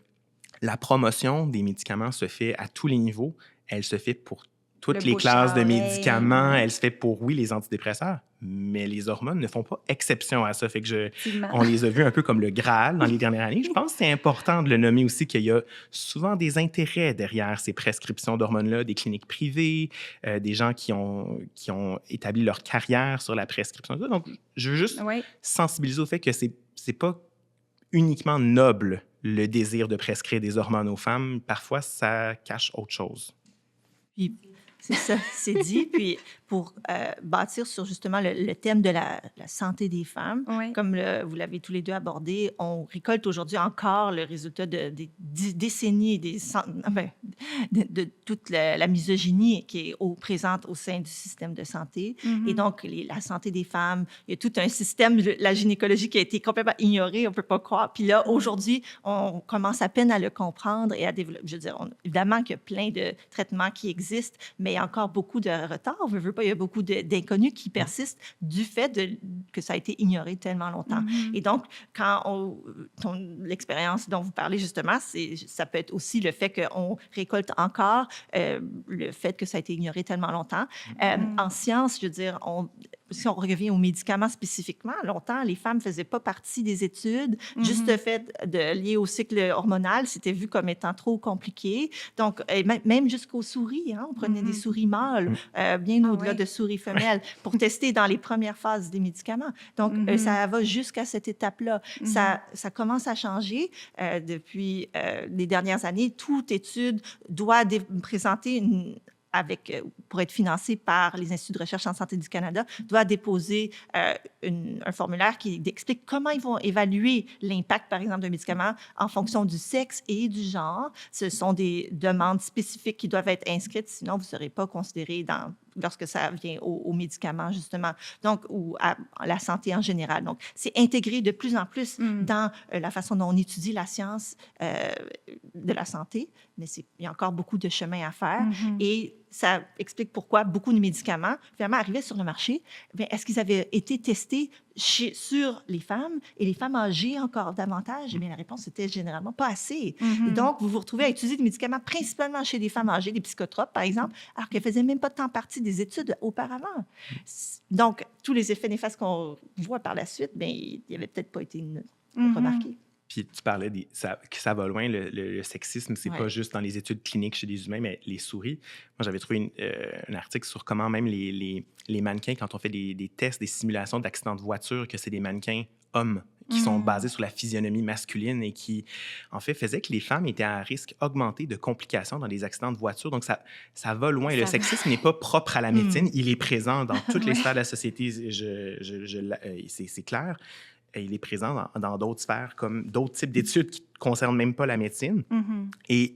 la promotion des médicaments se fait à tous les niveaux. Elle se fait pour toutes les classes de médicaments. Elle se fait pour, oui, les antidépresseurs, mais les hormones ne font pas exception à ça. Fait que on les a vus un peu comme le Graal dans les dernières années. Je pense que c'est important de le nommer aussi qu'il y a souvent des intérêts derrière ces prescriptions d'hormones-là, des cliniques privées, des gens qui ont établi leur carrière sur la prescription. Donc, je veux juste sensibiliser au fait que c'est pas uniquement noble le désir de prescrire des hormones aux femmes. Parfois, ça cache autre chose. C'est ça, c'est dit. Puis pour bâtir sur justement le thème de la santé des femmes, comme vous l'avez tous les deux abordé, on récolte aujourd'hui encore le résultat des décennies de toute la misogynie qui est présente au sein du système de santé. Et donc, la santé des femmes, il y a tout un système, la gynécologie qui a été complètement ignorée, on ne peut pas croire. Puis là, aujourd'hui, on commence à peine à le comprendre et à développer. Je veux dire, évidemment qu'il y a plein de traitements qui existent, mais mais il y a encore beaucoup de retard. On veut pas, il y a beaucoup d'inconnus qui persistent du fait que ça a été ignoré tellement longtemps. Et donc, quand l'expérience dont vous parlez justement, ça peut être aussi le fait qu'on récolte encore le fait que ça a été ignoré tellement longtemps. En sciences, je veux dire, si on revient aux médicaments spécifiquement, longtemps, les femmes ne faisaient pas partie des études. Juste le fait lié au cycle hormonal, c'était vu comme étant trop compliqué. Donc, même jusqu'aux souris, on prenait des souris mâles, bien au-delà de souris femelles, pour tester dans les premières phases des médicaments. Donc, ça va jusqu'à cette étape-là. Ça commence à changer depuis les dernières années. Toute étude doit présenter pour être financée par les Instituts de recherche en santé du Canada, doit déposer un formulaire qui explique comment ils vont évaluer l'impact, par exemple, d'un médicament en fonction du sexe et du genre. Ce sont des demandes spécifiques qui doivent être inscrites, sinon vous ne serez pas considéré lorsque ça vient aux médicaments, justement, donc, ou à la santé en général. Donc, c'est intégré de plus en plus dans la façon dont on étudie la science de la santé, mais il y a encore beaucoup de chemin à faire. Et ça explique pourquoi beaucoup de médicaments, finalement, arrivaient sur le marché. Est-ce qu'ils avaient été testés sur les femmes et les femmes âgées encore davantage? Eh bien, la réponse était généralement pas assez. Et donc, vous vous retrouvez à utiliser des médicaments principalement chez des femmes âgées, des psychotropes, par exemple, alors qu'elles ne faisaient même pas tant partie des études auparavant. Donc, tous les effets néfastes qu'on voit par la suite, bien, ils n'avaient peut-être pas été remarqués. Puis tu parlais que ça va loin, le sexisme, c'est pas juste dans les études cliniques chez les humains, mais les souris. Moi, j'avais trouvé un article sur comment même les mannequins, quand on fait des tests, des simulations d'accidents de voiture, que c'est des mannequins hommes qui sont basés sur la physionomie masculine et qui, en fait, faisaient que les femmes étaient à un risque augmenté de complications dans les accidents de voiture. Donc, ça va loin. Le sexisme n'est pas propre à la médecine. Il est présent dans toutes les sphères de la société, c'est clair. Et il est présent dans d'autres sphères, comme d'autres types d'études qui ne concernent même pas la médecine. Et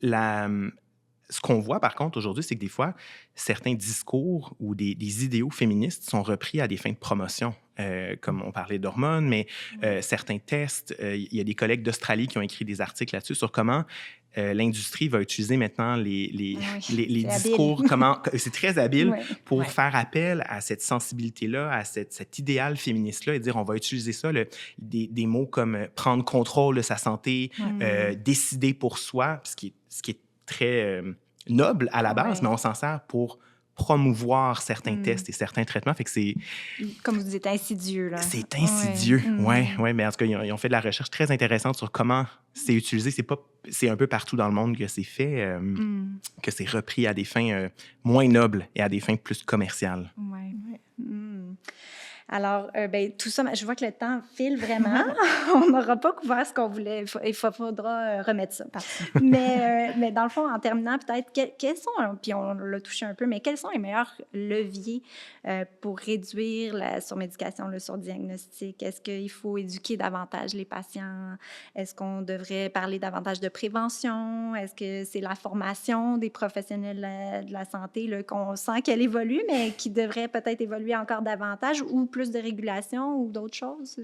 ce qu'on voit, par contre, aujourd'hui, c'est que des fois, certains discours ou des idéaux féministes sont repris à des fins de promotion, comme on parlait d'hormones, mais certains tests. Il y a des collègues d'Australie qui ont écrit des articles là-dessus sur comment l'industrie va utiliser maintenant les discours, c'est très habile pour faire appel à cette sensibilité-là, à cet idéal féministe-là et dire on va utiliser ça, des mots comme prendre contrôle de sa santé, décider pour soi, ce qui est très noble à la base, mais on s'en sert pour promouvoir certains tests et certains traitements. Fait que c'est... Comme vous dites, insidieux, là. C'est insidieux, oui. Mais en tout cas, ils ont fait de la recherche très intéressante sur comment c'est utilisé. C'est un peu partout dans le monde que c'est fait, que c'est repris à des fins moins nobles et à des fins plus commerciales. Alors, tout ça, je vois que le temps file vraiment. On n'aura pas couvert ce qu'on voulait. Il faudra remettre ça. Mais dans le fond, en terminant, peut-être, quels sont, puis on l'a touché un peu, mais quels sont les meilleurs leviers pour réduire la surmédication, le surdiagnostic? Est-ce qu'il faut éduquer davantage les patients? Est-ce qu'on devrait parler davantage de prévention? Est-ce que c'est la formation des professionnels de la santé là, qu'on sent qu'elle évolue, mais qui devrait peut-être évoluer encore davantage ou plus de régulation ou d'autres choses?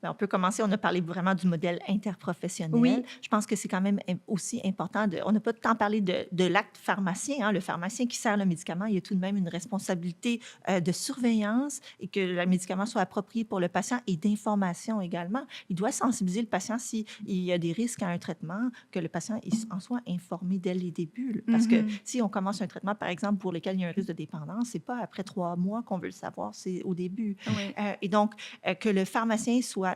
On peut commencer, on a parlé vraiment du modèle interprofessionnel. Oui. Je pense que c'est quand même aussi important. On n'a pas tant parlé de l'acte pharmacien. Le pharmacien qui sert le médicament, il a tout de même une responsabilité de surveillance et que le médicament soit approprié pour le patient et d'information également. Il doit sensibiliser le patient s'il y a des risques à un traitement, que le patient en soit informé dès les débuts. Parce que si on commence un traitement, par exemple, pour lequel il y a un risque de dépendance, ce n'est pas après 3 mois qu'on veut le savoir, c'est au début. Et donc, que le pharmacien soit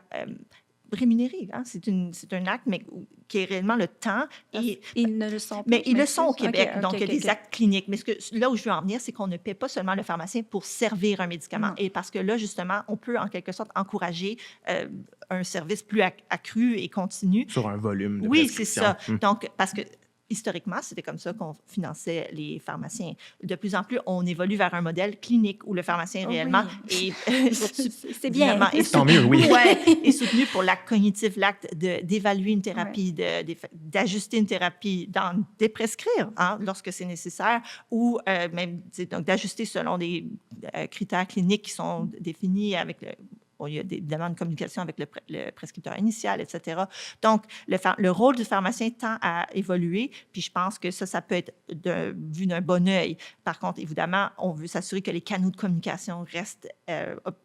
rémunérés. C'est un acte, mais qui est réellement le temps. Et, ils ne le sont pas. Mais ils le sont au Québec. Donc, il y a des actes cliniques. Mais là où je veux en venir, c'est qu'on ne paie pas seulement le pharmacien pour servir un médicament. Et parce que là, justement, on peut en quelque sorte encourager un service plus accru et continu. Sur un volume de prescription. Oui, c'est ça. Donc, parce que historiquement, c'était comme ça qu'on finançait les pharmaciens. De plus en plus, on évolue vers un modèle clinique où le pharmacien réellement est c'est bien. Tant mieux, oui. Est soutenu pour l'acte cognitif, l'acte d'évaluer une thérapie, d'ajuster une thérapie, d'en déprescrire lorsque c'est nécessaire, ou même donc d'ajuster selon des critères cliniques qui sont définis avec Bon, il y a évidemment une communication avec le prescripteur initial, etc. Donc, le rôle du pharmacien tend à évoluer, puis je pense que ça peut être vu d'un bon œil. Par contre, évidemment, on veut s'assurer que les canaux de communication restent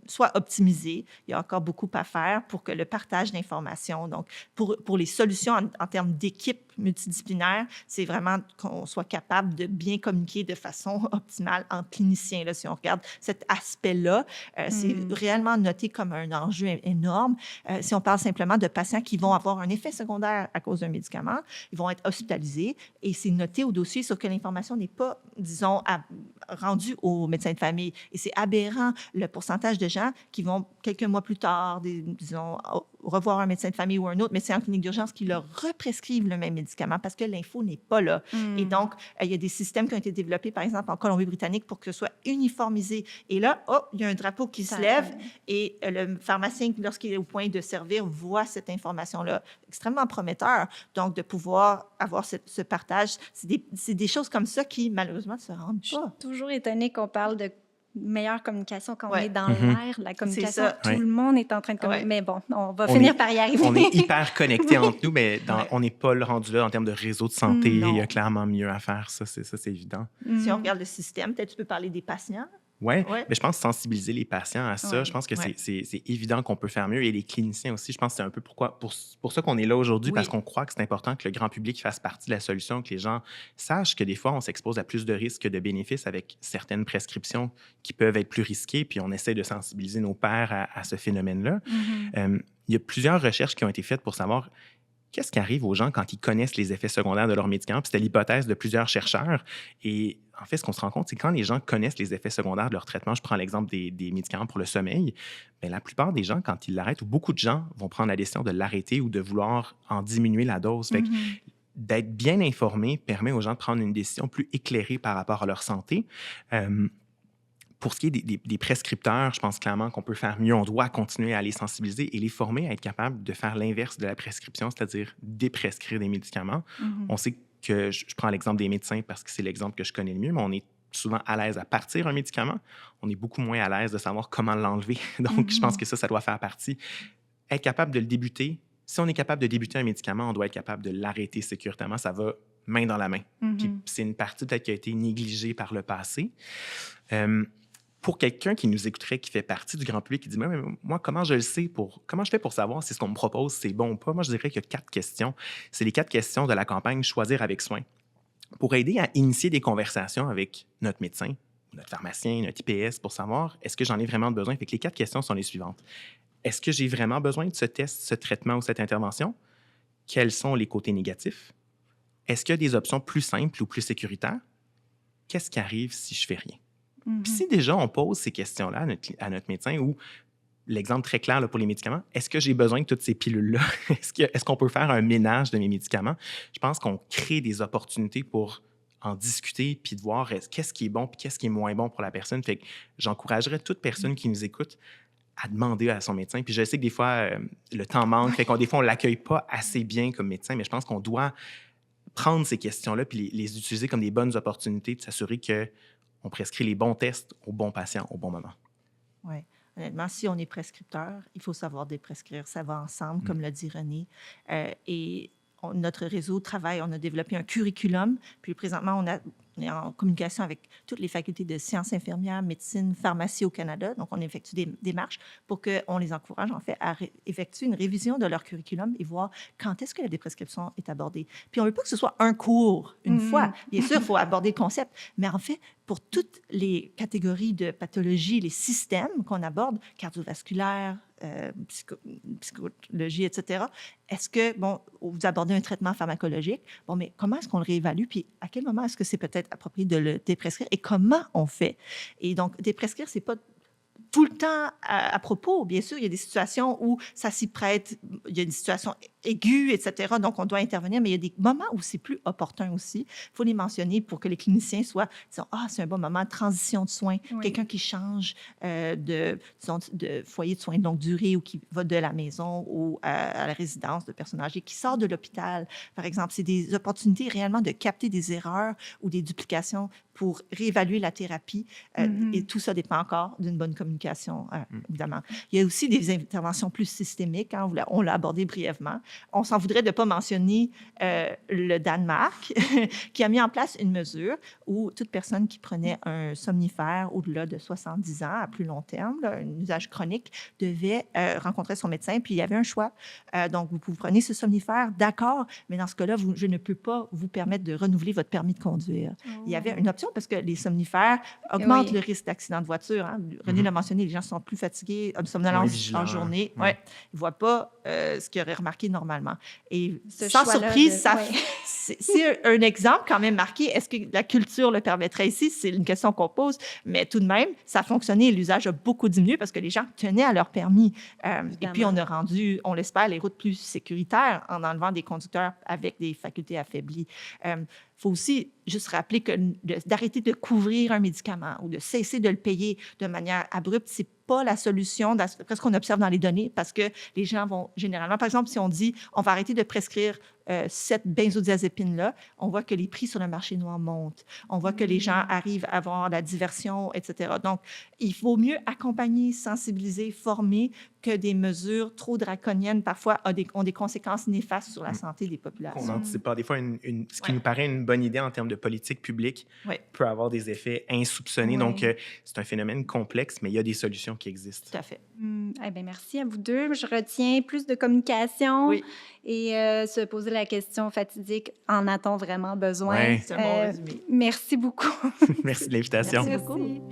soit optimisés. Il y a encore beaucoup à faire pour que le partage d'informations, donc pour les solutions en termes d'équipe multidisciplinaire, c'est vraiment qu'on soit capable de bien communiquer de façon optimale entre cliniciens. Là, si on regarde cet aspect-là, c'est réellement noté comme un enjeu énorme. Si on parle simplement de patients qui vont avoir un effet secondaire à cause d'un médicament, ils vont être hospitalisés et c'est noté au dossier, sauf que l'information n'est pas, disons, rendue au médecin de famille. Et c'est aberrant le pourcentage de gens qui vont quelques mois plus tard, disons, revoir un médecin de famille ou un autre médecin en clinique d'urgence qui leur represcrivent le même médicament parce que l'info n'est pas là. Et donc, il y a des systèmes qui ont été développés, par exemple, en Colombie-Britannique pour que ce soit uniformisé. Et là, il y a un drapeau qui se lève et le pharmacien, lorsqu'il est au point de servir, voit cette information-là. Extrêmement prometteur. Donc, de pouvoir avoir ce partage, c'est des choses comme ça qui, malheureusement, ne se rendent pas. Je suis toujours étonnée qu'on parle de meilleure communication quand on est dans l'air de la communication. Tout le monde est en train de communiquer. Mais bon, on va finir par y arriver. On est hyper connectés entre nous, mais on n'est pas rendu là en termes de réseau de santé. Il y a clairement mieux à faire. Ça, c'est évident. Si on regarde le système, peut-être tu peux parler des patients. Oui, mais je pense sensibiliser les patients à ça, je pense que c'est évident qu'on peut faire mieux. Et les cliniciens aussi, je pense que c'est un peu pour ça qu'on est là aujourd'hui, parce qu'on croit que c'est important que le grand public fasse partie de la solution, que les gens sachent que des fois, on s'expose à plus de risques que de bénéfices avec certaines prescriptions qui peuvent être plus risquées, puis on essaie de sensibiliser nos pairs à ce phénomène-là. Il y a plusieurs recherches qui ont été faites pour savoir qu'est-ce qui arrive aux gens quand ils connaissent les effets secondaires de leurs médicaments. Puis c'était l'hypothèse de plusieurs chercheurs. Et en fait, ce qu'on se rend compte, c'est quand les gens connaissent les effets secondaires de leur traitement, je prends l'exemple des médicaments pour le sommeil, bien, la plupart des gens, quand ils l'arrêtent, ou beaucoup de gens vont prendre la décision de l'arrêter ou de vouloir en diminuer la dose. Fait que d'être bien informé permet aux gens de prendre une décision plus éclairée par rapport à leur santé. Pour ce qui est des prescripteurs, je pense clairement qu'on peut faire mieux. On doit continuer à les sensibiliser et les former à être capables de faire l'inverse de la prescription, c'est-à-dire déprescrire des médicaments. On sait que, je prends l'exemple des médecins parce que c'est l'exemple que je connais le mieux, mais on est souvent à l'aise à partir un médicament. On est beaucoup moins à l'aise de savoir comment l'enlever. Donc, je pense que ça doit faire partie. Être capable de le débuter. Si on est capable de débuter un médicament, on doit être capable de l'arrêter sécuritairement. Ça va main dans la main. Puis c'est une partie peut-être qui a été négligée par le passé. Pour quelqu'un qui nous écouterait, qui fait partie du grand public, qui dit mais moi, comment je le sais, comment je fais pour savoir si ce qu'on me propose, c'est bon ou pas? Moi, je dirais qu'il y a 4 questions. C'est les 4 questions de la campagne Choisir avec soin. Pour aider à initier des conversations avec notre médecin, notre pharmacien, notre IPS, pour savoir est-ce que j'en ai vraiment besoin. Fait que les 4 questions sont les suivantes. Est-ce que j'ai vraiment besoin de ce test, ce traitement ou cette intervention? Quels sont les côtés négatifs? Est-ce qu'il y a des options plus simples ou plus sécuritaires? Qu'est-ce qui arrive si je fais rien? Puis si déjà on pose ces questions-là à notre médecin, ou l'exemple très clair là, pour les médicaments, est-ce que j'ai besoin de toutes ces pilules-là? Est-ce qu'on peut faire un ménage de mes médicaments? Je pense qu'on crée des opportunités pour en discuter puis de voir qu'est-ce qui est bon puis qu'est-ce qui est moins bon pour la personne. Fait que j'encouragerais toute personne qui nous écoute à demander à son médecin. Puis je sais que des fois, le temps manque, fait qu'on des fois, on ne l'accueille pas assez bien comme médecin, mais je pense qu'on doit prendre ces questions-là puis les utiliser comme des bonnes opportunités de s'assurer que on prescrit les bons tests aux bons patients au bon moment. Oui. Honnêtement, si on est prescripteur, il faut savoir déprescrire. Ça va ensemble, comme l'a dit René. Et notre réseau travaille, on a développé un curriculum. Puis présentement, on est en communication avec toutes les facultés de sciences infirmières, médecine, pharmacie au Canada. Donc, on effectue des démarches pour qu'on les encourage, en fait, à effectuer une révision de leur curriculum et voir quand est-ce que la déprescription est abordée. Puis, on ne veut pas que ce soit un cours, une fois. Bien sûr, il faut aborder le concept. Mais en fait, pour toutes les catégories de pathologies, les systèmes qu'on aborde, cardiovasculaire, psychologie, etc., est-ce que, bon, vous abordez un traitement pharmacologique, bon, mais comment est-ce qu'on le réévalue? Puis, à quel moment est-ce que c'est peut-être approprié de le déprescrire et comment on fait? Et donc, déprescrire, c'est pas tout le temps à propos. Bien sûr, il y a des situations où ça s'y prête. Il y a une situation aigus, etc. Donc, on doit intervenir, mais il y a des moments où c'est plus opportun aussi. Il faut les mentionner pour que les cliniciens soient, disons, c'est un bon moment de transition de soins, quelqu'un qui change de foyer de soins de longue durée ou qui va de la maison ou à la résidence de personnes âgées, qui sort de l'hôpital, par exemple. C'est des opportunités réellement de capter des erreurs ou des duplications pour réévaluer la thérapie. Et tout ça dépend encore d'une bonne communication, évidemment. Il y a aussi des interventions plus systémiques. Hein, on l'a abordé brièvement. On s'en voudrait de ne pas mentionner le Danemark, qui a mis en place une mesure où toute personne qui prenait un somnifère au-delà de 70 ans, à plus long terme, là, un usage chronique, devait rencontrer son médecin. Puis, il y avait un choix. Donc, vous prenez ce somnifère, d'accord, mais dans ce cas-là, je ne peux pas vous permettre de renouveler votre permis de conduire. Il y avait une option parce que les somnifères augmentent le risque d'accident de voiture. Hein. René l'a mentionné, les gens sont plus fatigués, somnolence en journée. Ils ne voient pas ce qu'ils auraient remarqué normalement. Et sans surprise, c'est un exemple quand même marqué. Est-ce que la culture le permettrait ici? C'est une question qu'on pose, mais tout de même, ça a fonctionné et l'usage a beaucoup diminué parce que les gens tenaient à leur permis. Et puis, on a rendu, on l'espère, les routes plus sécuritaires en enlevant des conducteurs avec des facultés affaiblies. Il faut aussi juste rappeler que d'arrêter de couvrir un médicament ou de cesser de le payer de manière abrupte, c'est pas la solution d'après ce qu'on observe dans les données, parce que les gens vont généralement, par exemple, si on dit on va arrêter de prescrire cette benzodiazépine-là, on voit que les prix sur le marché noir montent. On voit que les gens arrivent à avoir la diversion, etc. Donc, il faut mieux accompagner, sensibiliser, former que des mesures trop draconiennes, parfois, ont des conséquences néfastes sur la santé des populations. On n'anticipe pas. Des fois, ce qui nous paraît une bonne idée en termes de politique publique peut avoir des effets insoupçonnés. Donc, c'est un phénomène complexe, mais il y a des solutions qui existent. Tout à fait. Eh bien, merci à vous deux. Je retiens plus de communication et se poser la question fatidique, en a-t-on vraiment besoin? C'est un bon résumé. Merci beaucoup. Merci de l'invitation. Merci beaucoup.